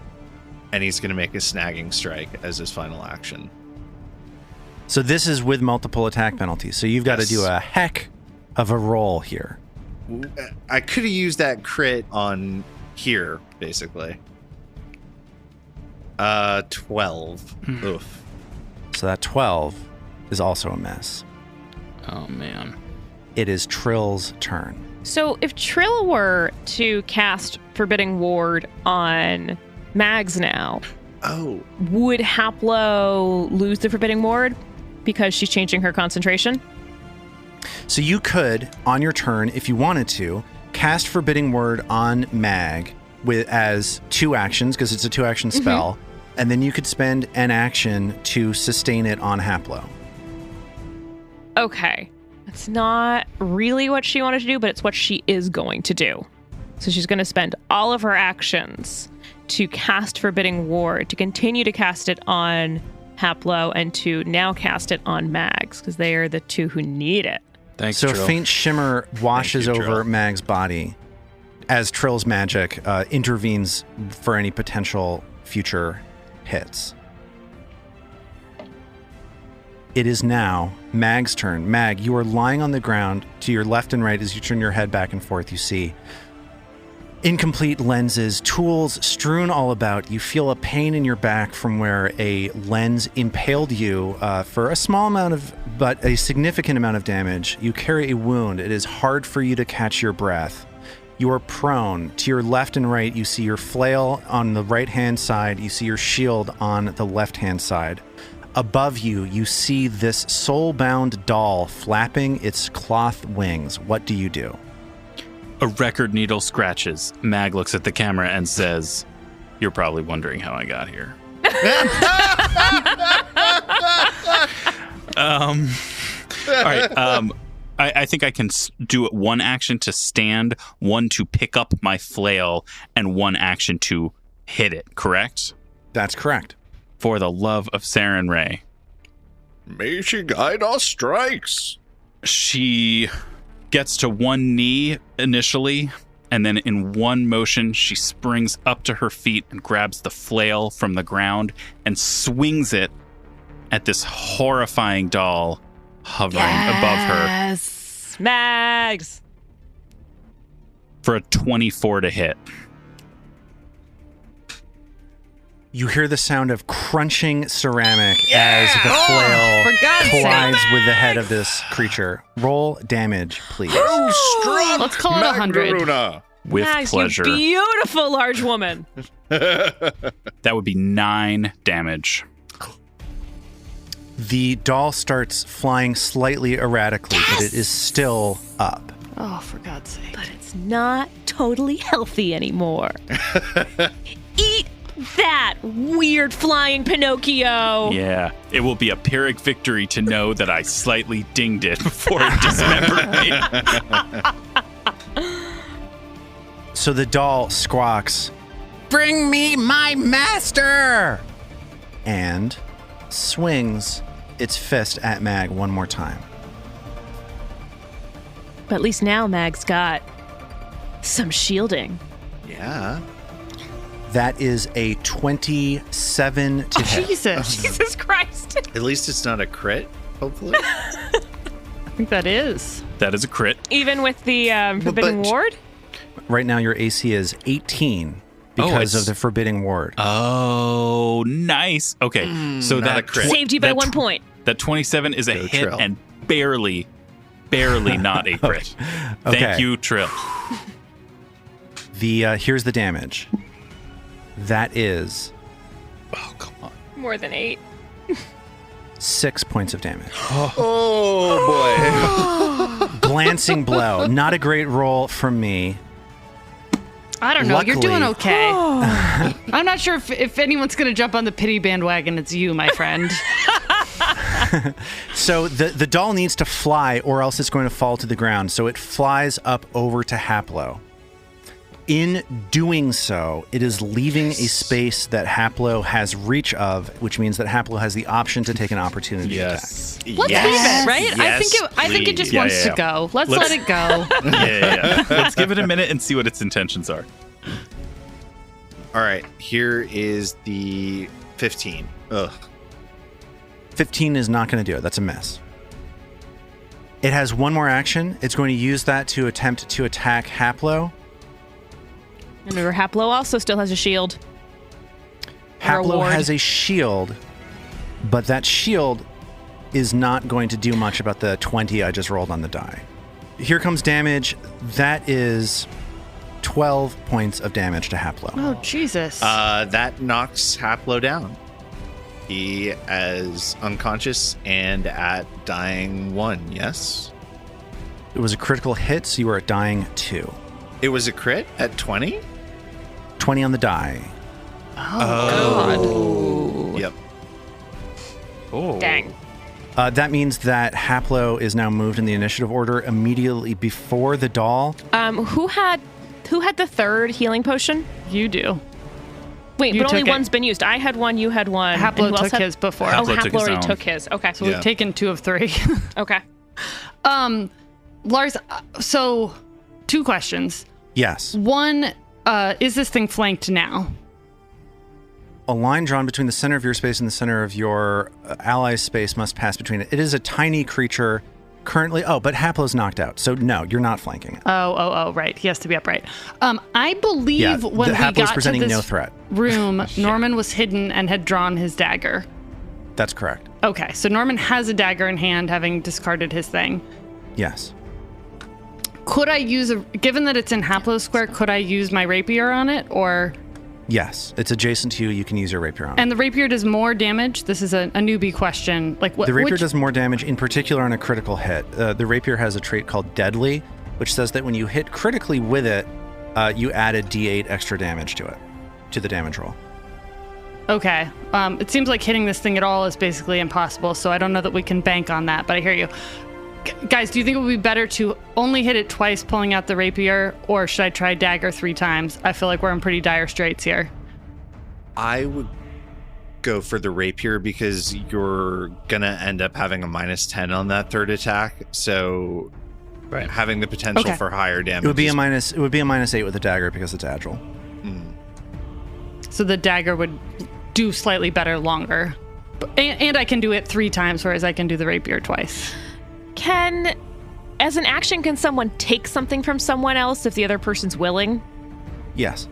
and he's going to make a snagging strike as his final action. So this is with multiple attack penalties. So you've got to Yes. do a heck of a roll here. I could have used that crit on here, basically. 12. Oof. So that 12 is also a miss. Oh man. It is Trill's turn. So if Trill were to cast Forbidding Ward on Mags now, Oh. would Haplo lose the Forbidding Ward because she's changing her concentration? So you could, on your turn, if you wanted to, cast Forbidding Word on Mag as 2 actions, because it's a 2-action spell, and then you could spend an action to sustain it on Haplo. Okay. It's not really what she wanted to do, but it's what she is going to do. So she's going to spend all of her actions to cast Forbidding Ward, to continue to cast it on Haplo and to now cast it on Mags because they are the two who need it. Thanks, So a Trill. faint shimmer washes Thank you, over Trill. Mag's body as Trill's magic intervenes for any potential future hits. It is now Mag's turn. Mag, you are lying on the ground to your left and right as you turn your head back and forth. You see incomplete lenses, tools strewn all about. You feel a pain in your back from where a lens impaled you for a small amount of, but a significant amount of damage. You carry a wound. It is hard for you to catch your breath. You are prone. To your left and right, you see your flail on the right-hand side. You see your shield on the left-hand side. Above you, you see this soul-bound doll flapping its cloth wings. What do you do? A record needle scratches. Mag looks at the camera and says, "You're probably wondering how I got here." All right. I think I can do it one action to stand, one to pick up my flail, and one action to hit it, correct? That's correct. For the love of Saren Ray. May she guide our strikes. She gets to one knee initially, and then in one motion, she springs up to her feet and grabs the flail from the ground and swings it at this horrifying doll hovering above her Yes, Mags. for a 24 to hit. You hear the sound of crunching ceramic as the flail for God's sake. collides with the head of this creature. Roll damage, please. Oh, struck! Let's call it 100. Magruna. With Mags, pleasure. you beautiful large woman. That would be 9 damage. The doll starts flying slightly erratically, but it is still up. Oh, for God's sake. But it's not totally healthy anymore. Eat that, weird flying Pinocchio. Yeah, it will be a Pyrrhic victory to know that I slightly dinged it before it dismembered me. So the doll squawks, "Bring me my master!" and swings its fist at Mag one more time. But at least now Mag's got some shielding. Yeah. That is a 27 to hit. Jesus Christ. At least it's not a crit, hopefully. I think that is. That is a crit. Even with the Forbidden but- Ward? Right now your AC is 18 because of the forbidding ward. Oh, nice. Okay, so not that a crit. Saved you by that 1 point. That 27 is a Go hit Trill. and barely not a crit. Okay. Thank you, Trill. Here's the damage. That is Oh, come on. More than 8. 6 points of damage. Oh, boy. Glancing blow. Not a great roll from me. I don't know. You're Luckily- doing okay. I'm not sure if anyone's going to jump on the pity bandwagon. It's you, my friend. So the doll needs to fly or else it's going to fall to the ground. So it flies up over to Haplo. In doing so, it is leaving a space that Haplo has reach of, which means that Haplo has the option to take an opportunity Yes. Let's Yes. leave it, right? Yes, I think it just please. wants Yeah. to go. Let's Let's- let it go. Yeah. Let's give it a minute and see what its intentions are. All right, here is the 15. Ugh. 15 is not going to do it. That's a miss. It has one more action. It's going to use that to attempt to attack Haplo. Remember, Haplo also still has a shield. Or a Haplo ward. has a shield, but that shield is not going to do much about the 20 I just rolled on the die. Here comes damage. That is 12 points of damage to Haplo. Oh, Jesus. That knocks Haplo down. He is unconscious and at dying 1, yes? It was a critical hit, so you were at dying 2. It was a crit at 20? 20 on the die. Yep. Oh. Dang. That means that Haplo is now moved in the initiative order immediately before the doll. Who had the third healing potion? you do. Wait, You but only took it. one's been used. I had one, you had one. and Haplo who else took had- his before. Oh, Haplo took Haplo his already own. took his. Okay. So we've taken 2 of 3. Okay. Lars, so 2 questions. Yes. One, is this thing flanked now? A line drawn between the center of your space and the center of your ally's space must pass between it. It is a tiny creature currently. Oh, but Haplo's knocked out. So no, you're not flanking it. Oh, right. He has to be upright. I believe when we Haplo's got to presenting this no threat. room, Norman was hidden and had drawn his dagger. That's correct. Okay, so Norman has a dagger in hand, having discarded his thing. Yes. Could I use given that it's in Haplo Square, could I use my rapier on it, or? Yes. It's adjacent to you. You can use your rapier on it. And the rapier does more damage? This is a newbie question. Like what? The rapier does more damage, in particular on a critical hit. The rapier has a trait called Deadly, which says that when you hit critically with it, you add a D8 extra damage to it, to the damage roll. Okay. It seems like hitting this thing at all is basically impossible, so I don't know that we can bank on that, but I hear you. Guys, do you think it would be better to only hit it twice pulling out the rapier, or should I try dagger 3 times? I feel like we're in pretty dire straits here. I would go for the rapier because you're going to end up having a -10 on that third attack. So having the potential Okay. for higher damage. It would be is- a -8 with a dagger because it's agile. So the dagger would do slightly better longer. And I can do it 3 times, whereas I can do the rapier twice. As an action, can someone take something from someone else if the other person's willing? Yes.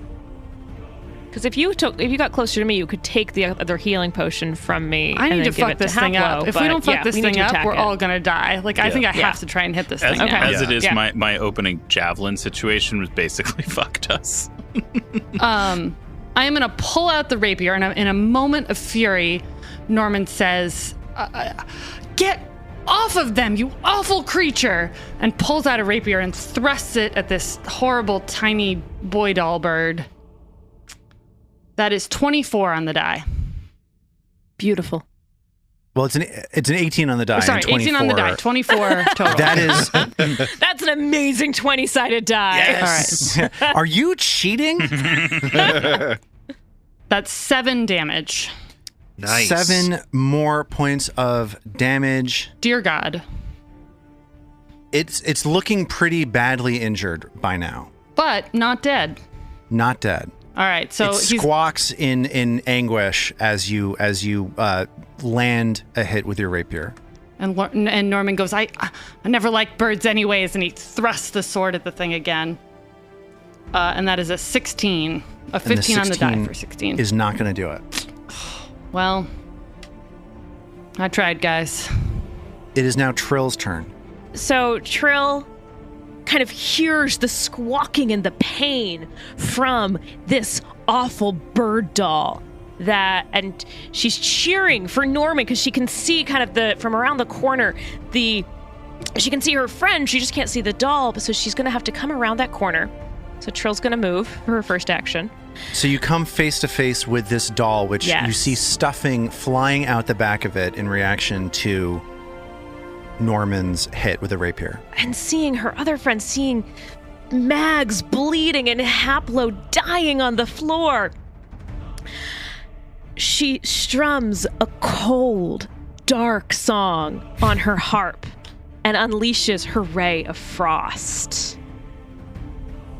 Because if you got closer to me, you could take the other healing potion from me. I and need then to give fuck it to this thing Haplo, up. If we don't but fuck this we need thing to up, attack we're it. all gonna die. Like, I think I have to try and hit this As, thing. as it is, Yeah. my opening javelin situation was basically fucked us. I am going to pull out the rapier, and in a moment of fury, Norman says, "Get off of them, you awful creature!" and pulls out a rapier and thrusts it at this horrible, tiny boy doll bird. That is 24 on the die. Beautiful. Well, it's an 18 on the die. Sorry, and 24. 18 on the die, 24 total. That is. That's an amazing 20-sided die. Yes. All right. Are you cheating? That's 7 damage. Nice. 7 more points of damage. Dear God. It's looking pretty badly injured by now. But not dead. Not dead. All right, so it he's squawks in anguish as you land a hit with your rapier. and Norman goes, I never liked birds anyways, and he thrusts the sword at the thing again. And that is a 16. A 15 on the die for 16. Is not going to do it. Well, I tried, guys. It is now Trill's turn. So Trill kind of hears the squawking and the pain from this awful bird doll and she's cheering for Norman because she can see kind of from around the corner she can see her friend, she just can't see the doll, so she's gonna have to come around that corner. So Trill's gonna move for her first action. So you come face to face with this doll, which you see stuffing flying out the back of it in reaction to Norman's hit with a rapier. And seeing her other friend, seeing Mags bleeding and Haplo dying on the floor. She strums a cold, dark song on her harp and unleashes her ray of frost.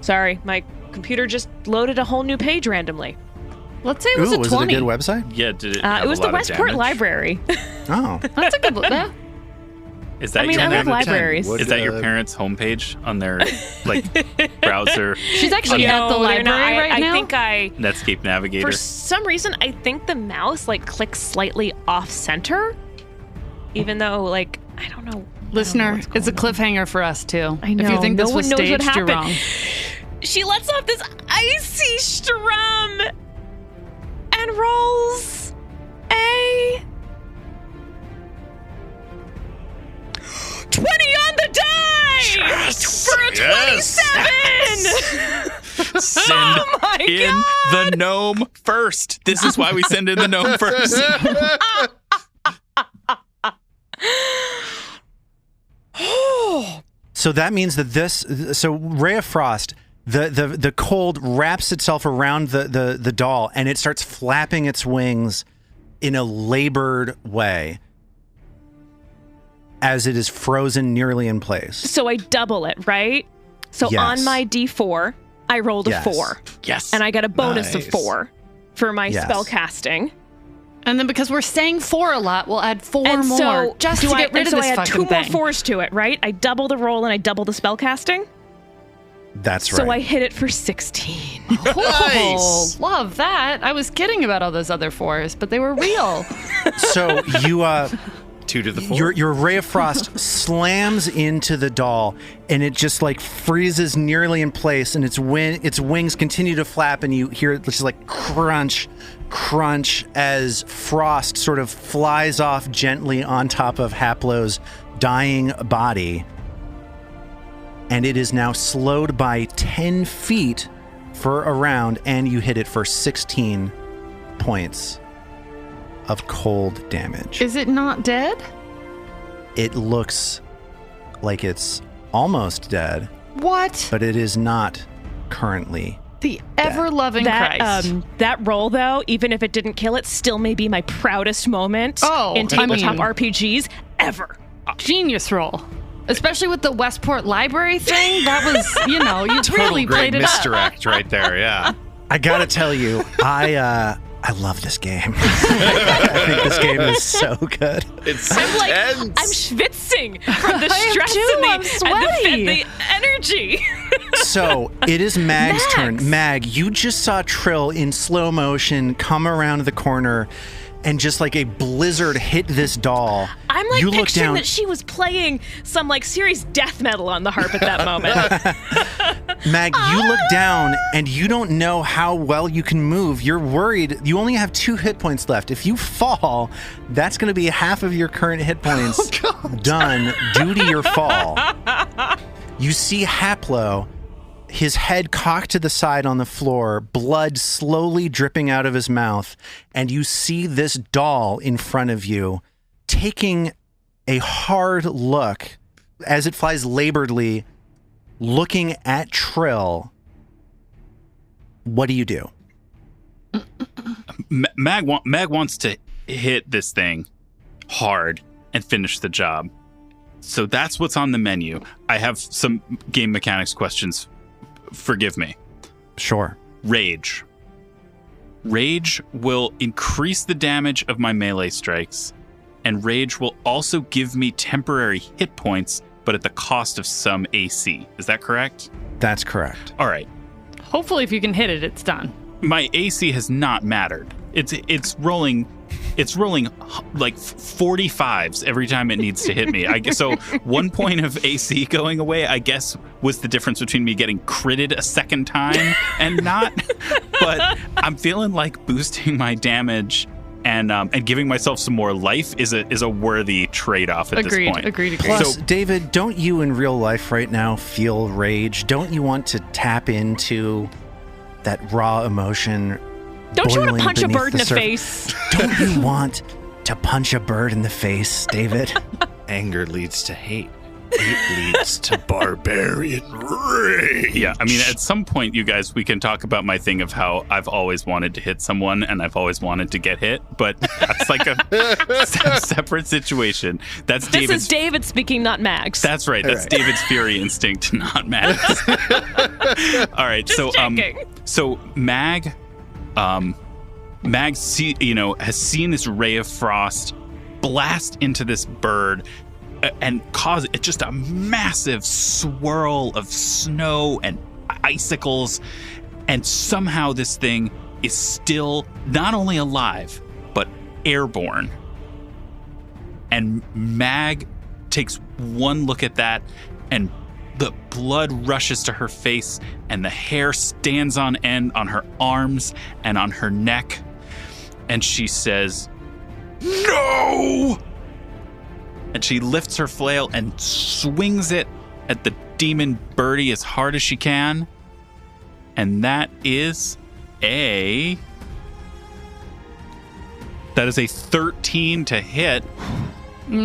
Sorry, my computer just loaded a whole new page randomly. Let's say it was a 20. Was it a good website? Yeah, did it have It was a the lot of Westport damage? Library. Oh. That's a good yeah. Is that I mean, your I love parents- libraries. What, Is that your parents' homepage on their browser She's actually at the No, they're library not. right now. I think Netscape Navigator? for some reason, I think the mouse clicks slightly off center, even though I don't know. Listener, what's it's a going cliffhanger for us too. I know. If you think No this one was knows what staged, you're happened. wrong. She lets off this icy strum and rolls a 20 on the die for a 27. Send Oh my in God. the gnome first. This is why we send in the gnome first. So that means that Ray of Frost, The cold wraps itself around the doll, and it starts flapping its wings in a labored way as it is frozen nearly in place. So I double it, right? So Yes. on my D4, I rolled a Yes. 4. Yes. And I got a bonus of Nice. 4 for my Yes. spell casting. And then because we're saying 4 a lot, we'll add 4 And more so just to get rid of so this I had fucking 2 more thing. 4s to it, right? I double the roll and I double the spell casting. That's So I right. hit it for 16. Oh, love that. I was kidding about all those other 4s, but they were real. So you 2 to the 4. your ray of frost slams into the doll, and it just like freezes nearly in place, and its wings continue to flap, and you hear it just like crunch as frost sort of flies off gently on top of Haplo's dying body. And it is now slowed by 10 feet for a round, and you hit it for 16 points of cold damage. Is it not dead? It looks like it's almost dead, What? but it is not currently. The ever-loving Christ. That roll, though, even if it didn't kill it, still may be my proudest moment in tabletop RPGs ever. Genius roll. Especially with the Westport Library thing. That was, you really Great played it up. misdirect right there. Yeah. I gotta tell you, I love this game. I think this game is so good. It's I'm like, intense. I'm schwitzing from the I am stress too, I'm and sweaty. the energy. So it is Mag's turn. Mag, you just saw Trill in slow motion come around the corner and just like a blizzard hit this doll. I'm like you look picturing down, that she was playing some like serious death metal on the harp at that moment. Mag, you look down and you don't know how well you can move. You're worried. You only have 2 hit points left. If you fall, that's going to be half of your current hit points done due to your fall. You see Haplo, his head cocked to the side on the floor, blood slowly dripping out of his mouth, and you see this doll in front of you taking a hard look as it flies laboredly, looking at Trill. What do you do? Mag wants to hit this thing hard and finish the job. So that's what's on the menu. I have some game mechanics questions. Forgive me. Sure. Rage. Rage will increase the damage of my melee strikes, and Rage will also give me temporary hit points, but at the cost of some AC. Is that correct? That's correct. All right. Hopefully, if you can hit it, it's done. My AC has not mattered. It's rolling like 45s every time it needs to hit me. I guess so. 1 point of AC going away, I guess, was the difference between me getting critted a second time and not. But I'm feeling like boosting my damage and giving myself some more life is a worthy trade-off at this point. Agreed. Plus, So- David, don't you in real life right now feel rage? Don't you want to tap into that raw emotion? Don't you want to boiling punch a beneath bird in the surface? face? Don't you want to punch a bird in the face, David? Anger leads to hate. Hate leads to barbarian rage. Yeah, I mean, at some point, you guys, we can talk about my thing of how I've always wanted to hit someone and I've always wanted to get hit, but that's like a separate situation. That's This David's. is David speaking, not Max. That's right. That's right. David's fury instinct, not Mag's. All right, Just checking. So Mag has seen this ray of frost blast into this bird and cause it just a massive swirl of snow and icicles, and somehow this thing is still not only alive but airborne. And Mag takes one look at that, and the blood rushes to her face, and the hair stands on end on her arms and on her neck. And she says, "No!" And she lifts her flail and swings it at the demon birdie as hard as she can. And that is a 13 to hit.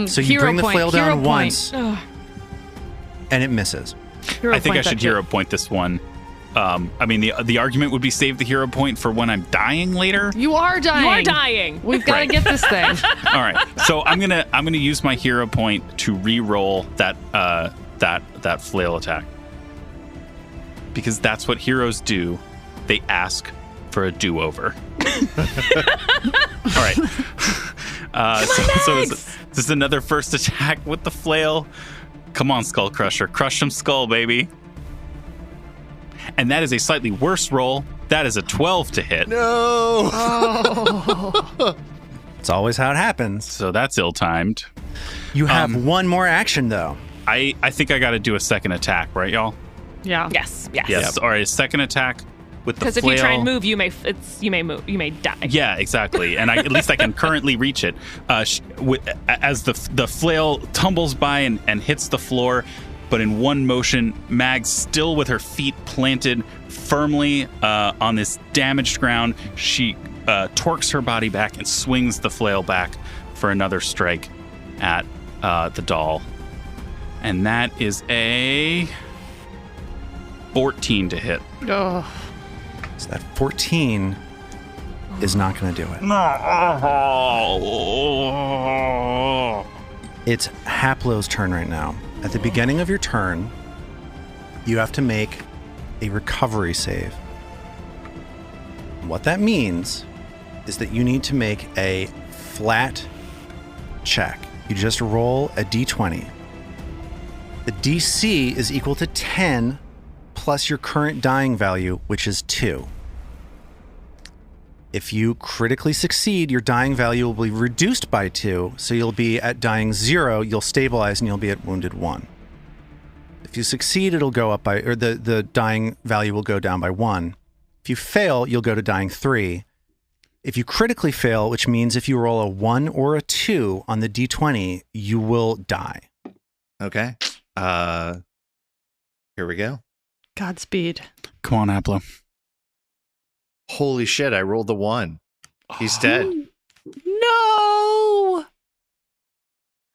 So you bring the flail down once, and it misses. I think I should hero point this one. I mean, the argument would be save the hero point for when I'm dying later. You are dying. You are dying. We've got to get this thing. All right, so I'm gonna use my hero point to re-roll that flail attack because that's what heroes do. They ask for a do-over. All right. So this is another first attack with the flail. Come on, Skull Crusher, crush some skull, baby. And that is a slightly worse roll. That is a 12 to hit. No. It's always how it happens. So that's ill-timed. You have one more action, though. I think I got to do a second attack, right, y'all? Yeah. Yes. Yes. All right, a second attack with the flail. Because if you try and move, you may move. You may die. Yeah, exactly. And at least I can currently reach it. As the flail tumbles by and hits the floor, but in one motion, Mag, still with her feet planted firmly on this damaged ground, she torques her body back and swings the flail back for another strike at the doll. And that is a 14 to hit. Oh. So that 14 is not going to do it. It's Haplo's turn right now. At the beginning of your turn, you have to make a recovery save. What that means is that you need to make a flat check. You just roll a d20. The DC is equal to 10 plus your current dying value, which is 2. If you critically succeed, your dying value will be reduced by 2, so you'll be at dying 0, you'll stabilize, and you'll be at wounded 1. If you succeed, it'll go up by, or the dying value will go down by 1. If you fail, you'll go to dying 3. If you critically fail, which means if you roll a 1 or a 2 on the d20, you will die. Okay. Here we go. Godspeed. Come on, Haplo. Holy shit, I rolled the 1. He's dead. No.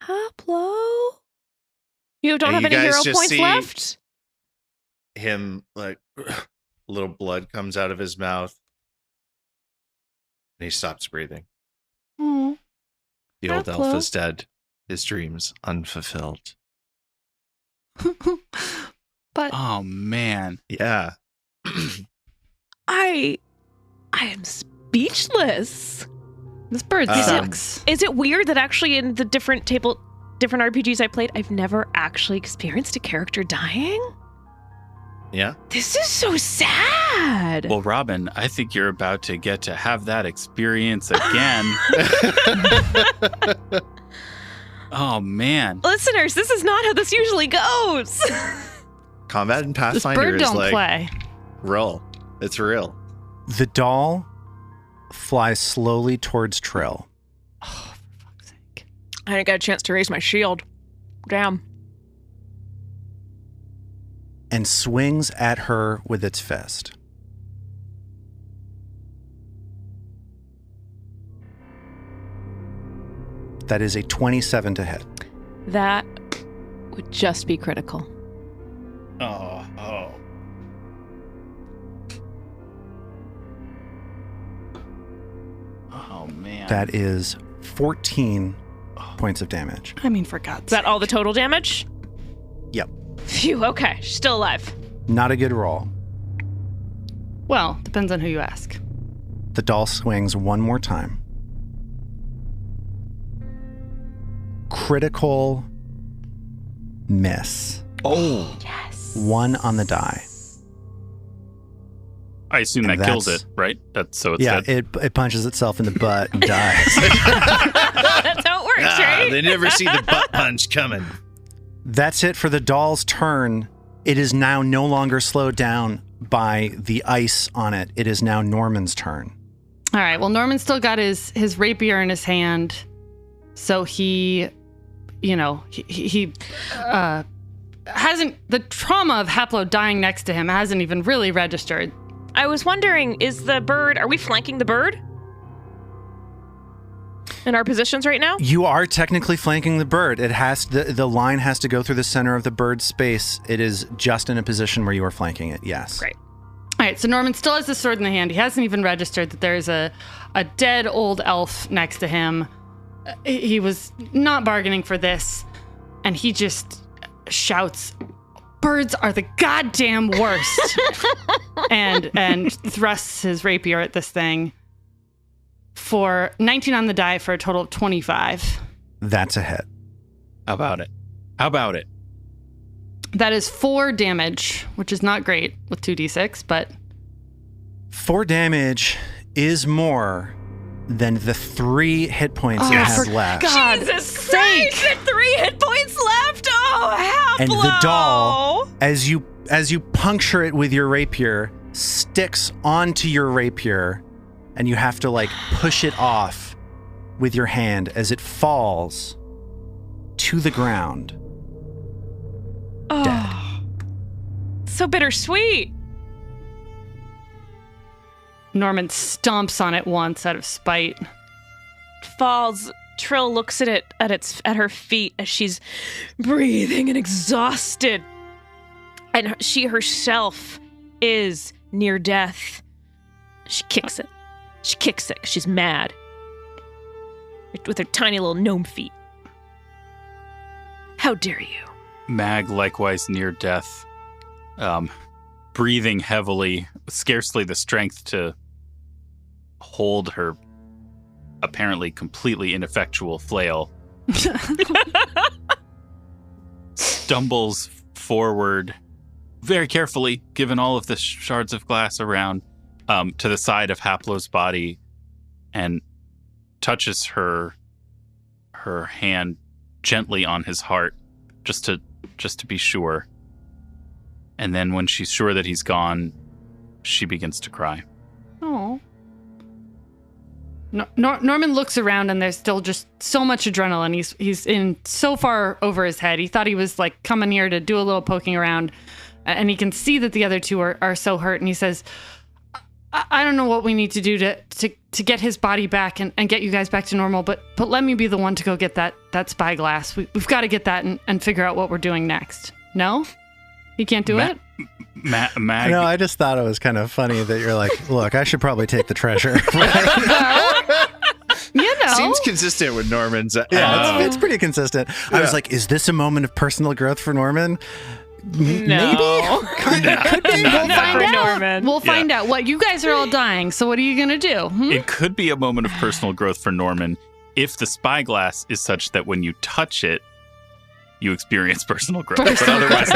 Haplo. You don't And have you any guys hero just points see left? Him, like, little blood comes out of his mouth. And he stops breathing. Oh. The old Haplo. elf is dead. His dreams unfulfilled. But Oh, man. Yeah. I am speechless. this bird sucks. Is it weird that actually in the different RPGs I played, I've never actually experienced a character dying? Yeah. This is so sad. Well, Robin, I think you're about to get to have that experience again. Oh, man. Listeners, this is not how this usually goes. Combat in This Pathfinder bird is don't like play. real. It's real. The doll flies slowly towards Trill. Oh, for fuck's sake. I didn't get a chance to raise my shield. Damn. And swings at her with its fist. That is a 27 to hit. That would just be critical. Oh. Oh, man. That is 14 points of damage. I mean, for God's Is that all the total damage? Yep. Phew, okay. She's still alive. Not a good roll. Well, depends on who you ask. The doll swings one more time. Critical miss. Oh. Yes. 1 on the die. I assume And that kills that's- it, right? So it's Yeah, dead. it punches itself in the butt and dies. That's how it works, right? They never see the butt punch coming. That's it for the doll's turn. It is now no longer slowed down by the ice on it. It is now Norman's turn. All right. Well, Norman still got his rapier in his hand, so he hasn't, the trauma of Haplo dying next to him hasn't even really registered. I was wondering, are we flanking the bird? In our positions right now? You are technically flanking the bird. It has the line has to go through the center of the bird's space. It is just in a position where you are flanking it. Yes. Great. right, so Norman still has the sword in the hand. He hasn't even registered that there's a dead old elf next to him. He was not bargaining for this, and he just shouts, "Birds are the goddamn worst," and thrusts his rapier at this thing for 19 on the die for a total of 25. That's a hit. How about it? That is 4 damage, which is not great with 2d6, but 4 damage is more than the 3 hit points it has left. Jesus Christ! The 3 hit points left. Oh, half And blow. the doll, as you puncture it with your rapier, sticks onto your rapier, and you have to like push it off with your hand as it falls to the ground. Dead. So bittersweet. Norman stomps on it once out of spite. Falls. Trill looks at it at her feet as she's breathing and exhausted, and she herself is near death. She kicks it. She's mad with her tiny little gnome feet. How dare you? Mag, likewise near death, breathing heavily, scarcely the strength to hold her apparently completely ineffectual flail, stumbles forward very carefully, given all of the shards of glass around, to the side of Haplo's body, and touches her hand gently on his heart, just to be sure. And then when she's sure that he's gone, she begins to cry. Oh. Norman looks around, and there's still just so much adrenaline. He's in so far over his head. He thought he was like coming here to do a little poking around, and he can see that the other two are so hurt. And he says, "I don't know what we need to do to get his body back and get you guys back to normal, but let me be the one to go get that spyglass. We've got to get that and figure out what we're doing next." No? He can't do it? Mag. No, I just thought it was kind of funny that you're like, look, I should probably take the treasure. You know. Seems consistent with Norman's. Yeah, it's pretty consistent. I was like, is this a moment of personal growth for Norman? No. Could be. We'll find out. Norman. We'll find out. What, you guys are all dying, so what are you going to do? It could be a moment of personal growth for Norman if the spyglass is such that when you touch it, you experience personal growth. But otherwise,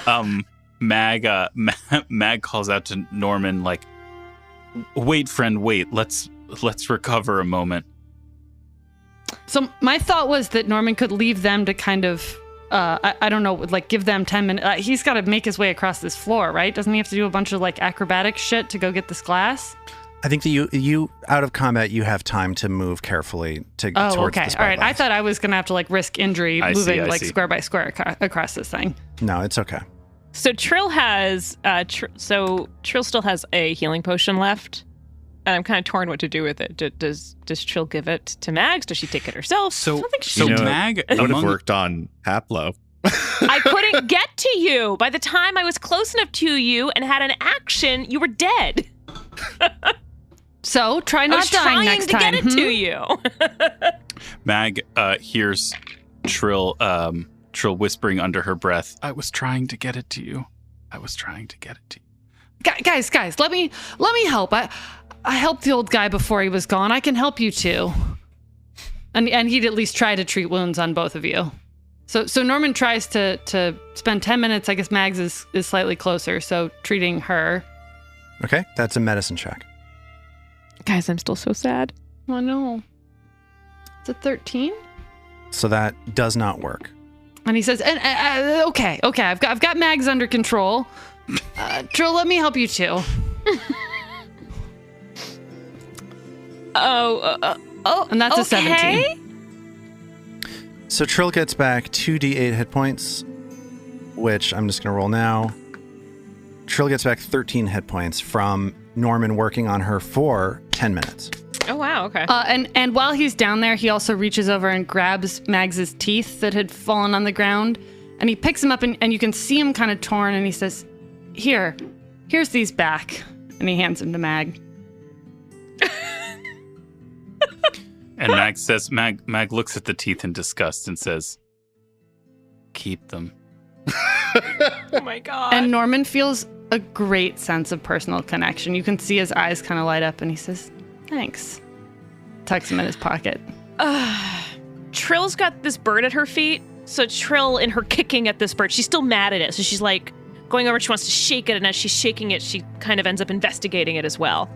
no. Mag calls out to Norman like, "Wait, friend, wait. Let's recover a moment." So my thought was that Norman could leave them to kind of, I don't know, like give them 10 minutes. He's got to make his way across this floor, right? Doesn't he have to do a bunch of like acrobatic shit to go get this glass? I think that you out of combat, you have time to move carefully towards the spyglass. All right. I thought I was going to have to like risk injury I moving see. square by square across this thing. No, it's okay. So Trill has Trill still has a healing potion left, and I'm kind of torn what to do with it. Does Trill give it to Mags? Does she take it herself? So I don't think she so You know, Mag It would have among worked on Haplo. I couldn't get to you. By the time I was close enough to you and had an action, you were dead. So try I not was dying trying next to time. get it to you. Mag hears Trill whispering under her breath, "I was trying to get it to you. I was trying to get it to you." Guys, let me help. I helped the old guy before he was gone. I can help you too. And he'd at least try to treat wounds on both of you. So Norman tries to spend 10 minutes. I guess Mags is slightly closer, so treating her. Okay, that's a medicine check. Guys, I'm still so sad. Oh no. It's a 13. So that does not work. And he says, okay, I've got Mags under control. Trill, let me help you too. And that's a 17. So Trill gets back 2d8 hit points, which I'm just going to roll now. Trill gets back 13 hit points from Norman working on her for 10 minutes. Oh, wow. Okay. And while he's down there, he also reaches over and grabs Mags's teeth that had fallen on the ground. And he picks them up, and you can see him kind of torn, and he says, "Here, Here's these back. And he hands them to Mag. And Mag says, Mag looks at the teeth in disgust and says, keep them. Oh my God. And Norman feels a great sense of personal connection. You can see his eyes kind of light up and he says, thanks. Tucks him in his pocket. Trill's got this bird at her feet. So Trill, in her kicking at this bird, she's still mad at it. So she's like going over, she wants to shake it. And as she's shaking it, she kind of ends up investigating it as well.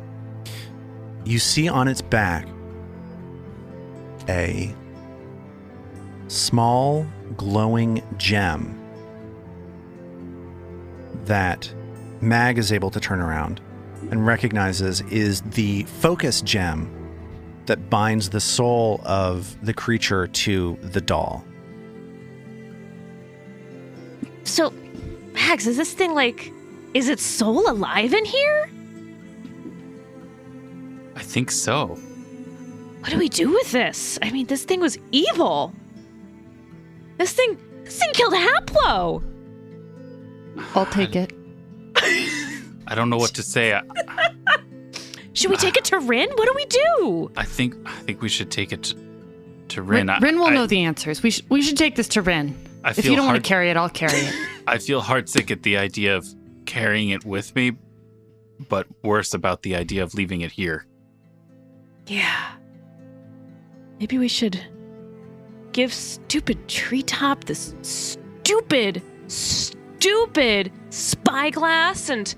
You see on its back a small glowing gem that Mag is able to turn around and recognizes is the focus gem that binds the soul of the creature to the doll. So, Mags, is this thing is its soul alive in here? I think so. What do we do with this? I mean, this thing was evil. This thing killed Haplo. I'll take it. I don't know what to say. Should we take it to Rin? What do we do? I think we should take it to Rin. Rin will know the answers. We should take this to Rin. If you don't want to carry it, I'll carry it. I feel heartsick at the idea of carrying it with me, but worse about the idea of leaving it here. Yeah. Maybe we should give stupid Treetop this stupid spyglass and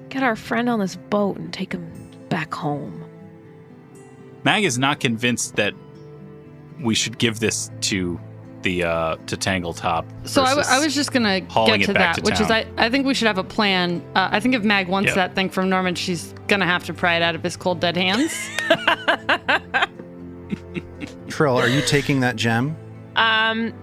get our friend on this boat and take him back home. Mag is not convinced that we should give this to the to Tangletop. So I was just gonna get to that, which is I think we should have a plan. I think if Mag wants that thing from Norman, she's gonna have to pry it out of his cold dead hands. Trill, are you taking that gem?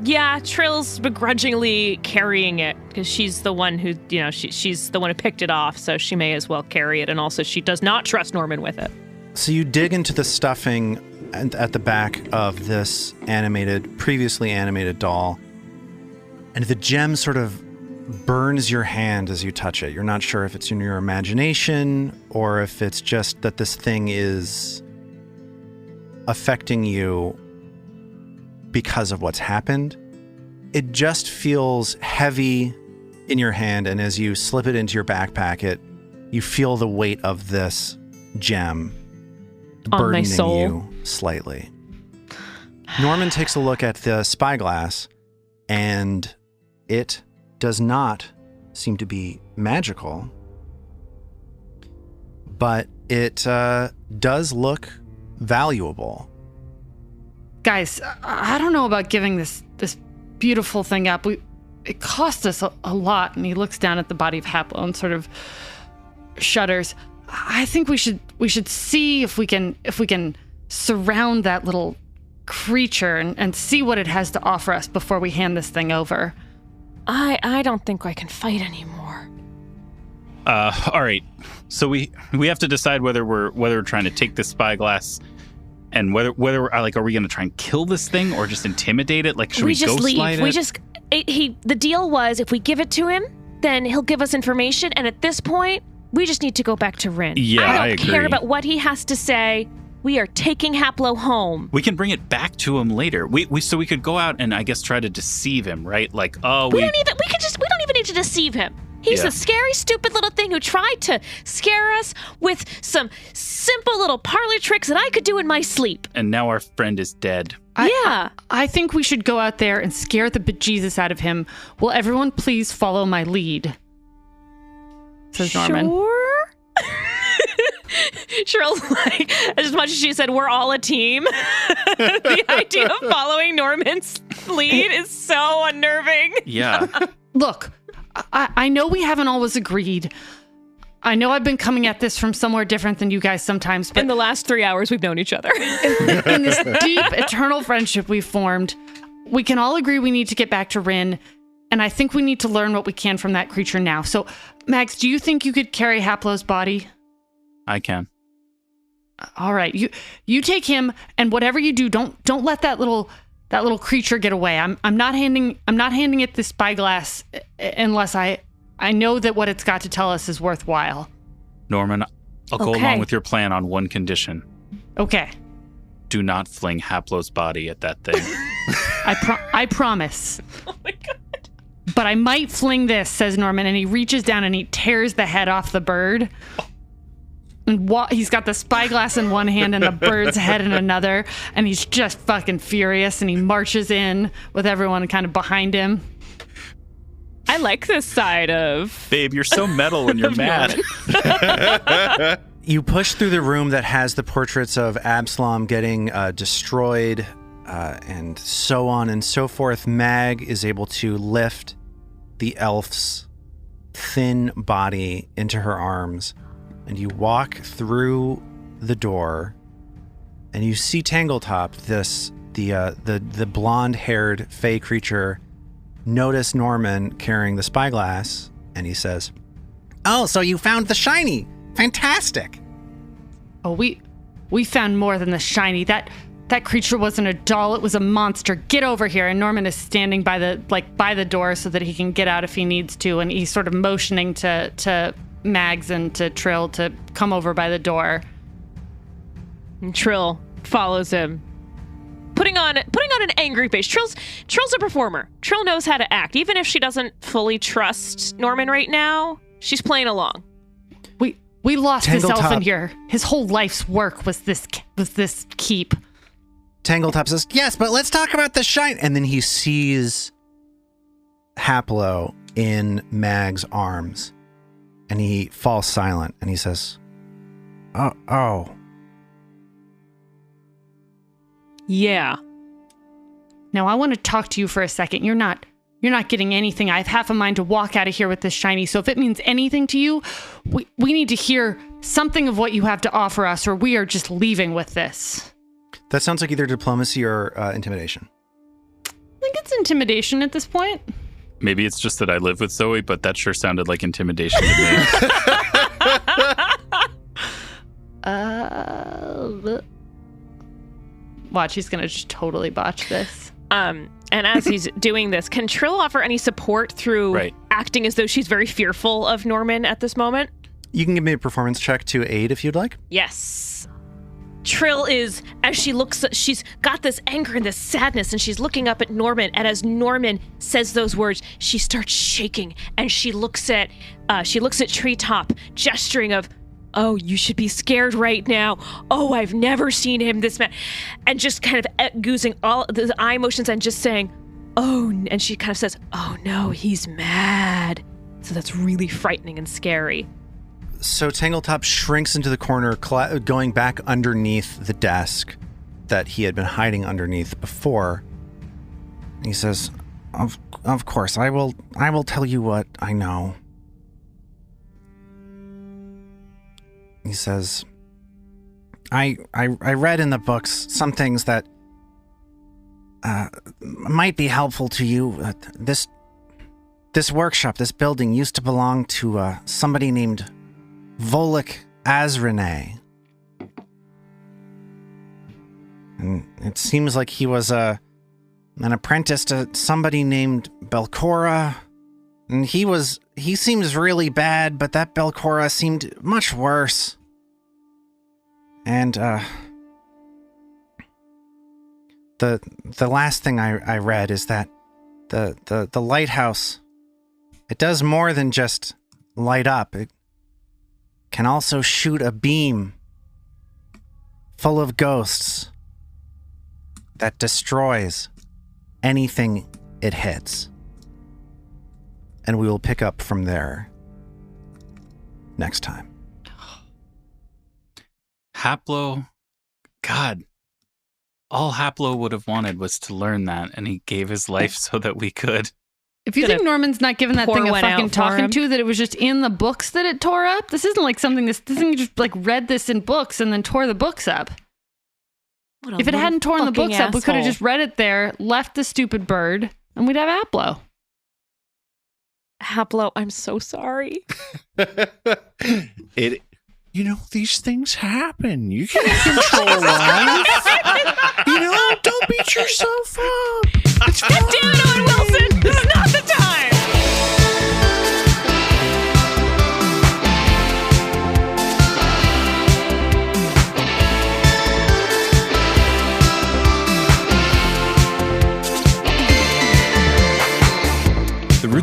Yeah, Trill's begrudgingly carrying it because she's the one who, she's the one who picked it off, so she may as well carry it. And also, she does not trust Norman with it. So you dig into the stuffing at the back of this previously animated doll, and the gem sort of burns your hand as you touch it. You're not sure if it's in your imagination or if it's just that this thing is affecting you because of what's happened. It just feels heavy in your hand, and as you slip it into your backpack, you feel the weight of this gem burdening you slightly. Norman takes a look at the spyglass, and it does not seem to be magical, but it does look valuable. Guys, I don't know about giving this beautiful thing up. It cost us a lot. And he looks down at the body of Haplo and sort of shudders. I think we should see if we can surround that little creature and see what it has to offer us before we hand this thing over. I don't think I can fight anymore. All right. So we have to decide whether we're trying to take this spyglass. And whether are we going to try and kill this thing or just intimidate it? Like, should we just ghost leave? slide it? The deal was if we give it to him, then he'll give us information. And at this point, we just need to go back to Rin. Yeah, I don't agree. care about what he has to say. We are taking Haplo home. We can bring it back to him later. We could go out and I guess try to deceive him, right? Like, we don't even need to deceive him. He's a scary, stupid little thing who tried to scare us with some simple little parlor tricks that I could do in my sleep. And now our friend is dead. I think we should go out there and scare the bejesus out of him. Will everyone please follow my lead? Says Norman. Sure. Cheryl's like, as much as she said, we're all a team. The idea of following Norman's lead is so unnerving. Yeah. Look, I know we haven't always agreed. I know I've been coming at this from somewhere different than you guys sometimes, but in the last 3 hours, we've known each other. in this deep, eternal friendship we've formed, we can all agree we need to get back to Rin, and I think we need to learn what we can from that creature now. So, Max, do you think you could carry Haplo's body? I can. All right, you take him, and whatever you do, don't let that little creature get away. I'm not handing it the spyglass unless I I know that what it's got to tell us is worthwhile. Norman, I'll go along with your plan on one condition. Okay. Do not fling Haplo's body at that thing. I promise. Oh my God. But I might fling this, says Norman, and he reaches down and he tears the head off the bird. And he's got the spyglass in one hand and the bird's head in another, and he's just fucking furious, and he marches in with everyone kind of behind him. I like this side of... Babe, you're so metal when you're mad. You push through the room that has the portraits of Absalom getting destroyed, and so on and so forth. Mag is able to lift the elf's thin body into her arms, and you walk through the door, and you see Tangletop, the blonde-haired fey creature, notice Norman carrying the spyglass, and he says, "Oh, so you found the shiny! Fantastic!" Oh, we found more than the shiny. That creature wasn't a doll, it was a monster. Get over here. And Norman is standing by the door so that he can get out if he needs to, and he's sort of motioning to Mags and to Trill to come over by the door. And Trill follows him, putting on an angry face. Trill's a performer. Trill knows how to act, even if she doesn't fully trust Norman right now. She's playing along. We lost this elf in Tangletop. here. His whole life's work was this keep. Tangletop says, "Yes, but let's talk about the shine." And then he sees Haplo in Mag's arms, and he falls silent, and he says, Oh. Yeah. Now I want to talk to you for a second. You're not getting anything. I have half a mind to walk out of here with this shiny. So if it means anything to you, we need to hear something of what you have to offer us, or we are just leaving with this. That sounds like either diplomacy or intimidation. I think it's intimidation at this point. Maybe it's just that I live with Zoe, but that sure sounded like intimidation to me. Watch, he's gonna just totally botch this. And as he's doing this, can Trill offer any support through acting as though she's very fearful of Norman at this moment? You can give me a performance check to aid if you'd like. Yes. Trill is, as she looks, she's got this anger and this sadness, and she's looking up at Norman, and as Norman says those words, she starts shaking, and she looks at Treetop, gesturing of, "Oh, you should be scared right now. Oh, I've never seen him this mad," and just kind of oozing all the eye motions and just saying, "Oh," and she kind of says, "Oh no, he's mad." So that's really frightening and scary. So Tangletop shrinks into the corner, going back underneath the desk that he had been hiding underneath before. And he says, Of course, I will tell you what I know." He says, I read in the books some things that might be helpful to you. This workshop, this building, used to belong to somebody named Volek Azrene. And it seems like he was an apprentice to somebody named Belcora. And he seems really bad, but that Belcora seemed much worse. And the last thing I read is that the lighthouse, it does more than just light up. It can also shoot a beam full of ghosts that destroys anything it hits. And we will pick up from there next time. Haplo, God, all Haplo would have wanted was to learn that, and he gave his life so that we could. If you think Norman's not giving that thing a fucking talking him. to, that it was just in the books that it tore up, this isn't like something this thing just like read this in books and then tore the books up. If it hadn't torn the books up, we could have just read it there, left the stupid bird, and we'd have Haplo. Haplo, I'm so sorry. These things happen. You can't control life. Don't beat yourself up. It's fine. Damn it, Owen Wilson! This is not the time!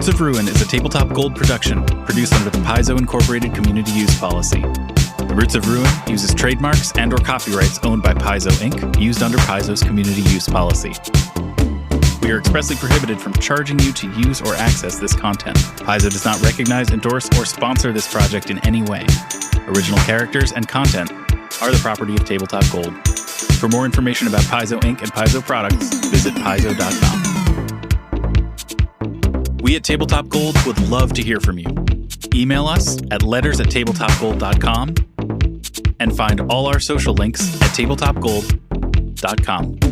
Roots of Ruin is a Tabletop Gold production produced under the Paizo Incorporated Community Use Policy. The Roots of Ruin uses trademarks and/or copyrights owned by Paizo Inc., used under Paizo's Community Use Policy. We are expressly prohibited from charging you to use or access this content. Paizo does not recognize, endorse, or sponsor this project in any way. Original characters and content are the property of Tabletop Gold. For more information about Paizo Inc. and Paizo products, visit paizo.com. We at Tabletop Gold would love to hear from you. Email us at letters@tabletopgold.com and find all our social links at tabletopgold.com.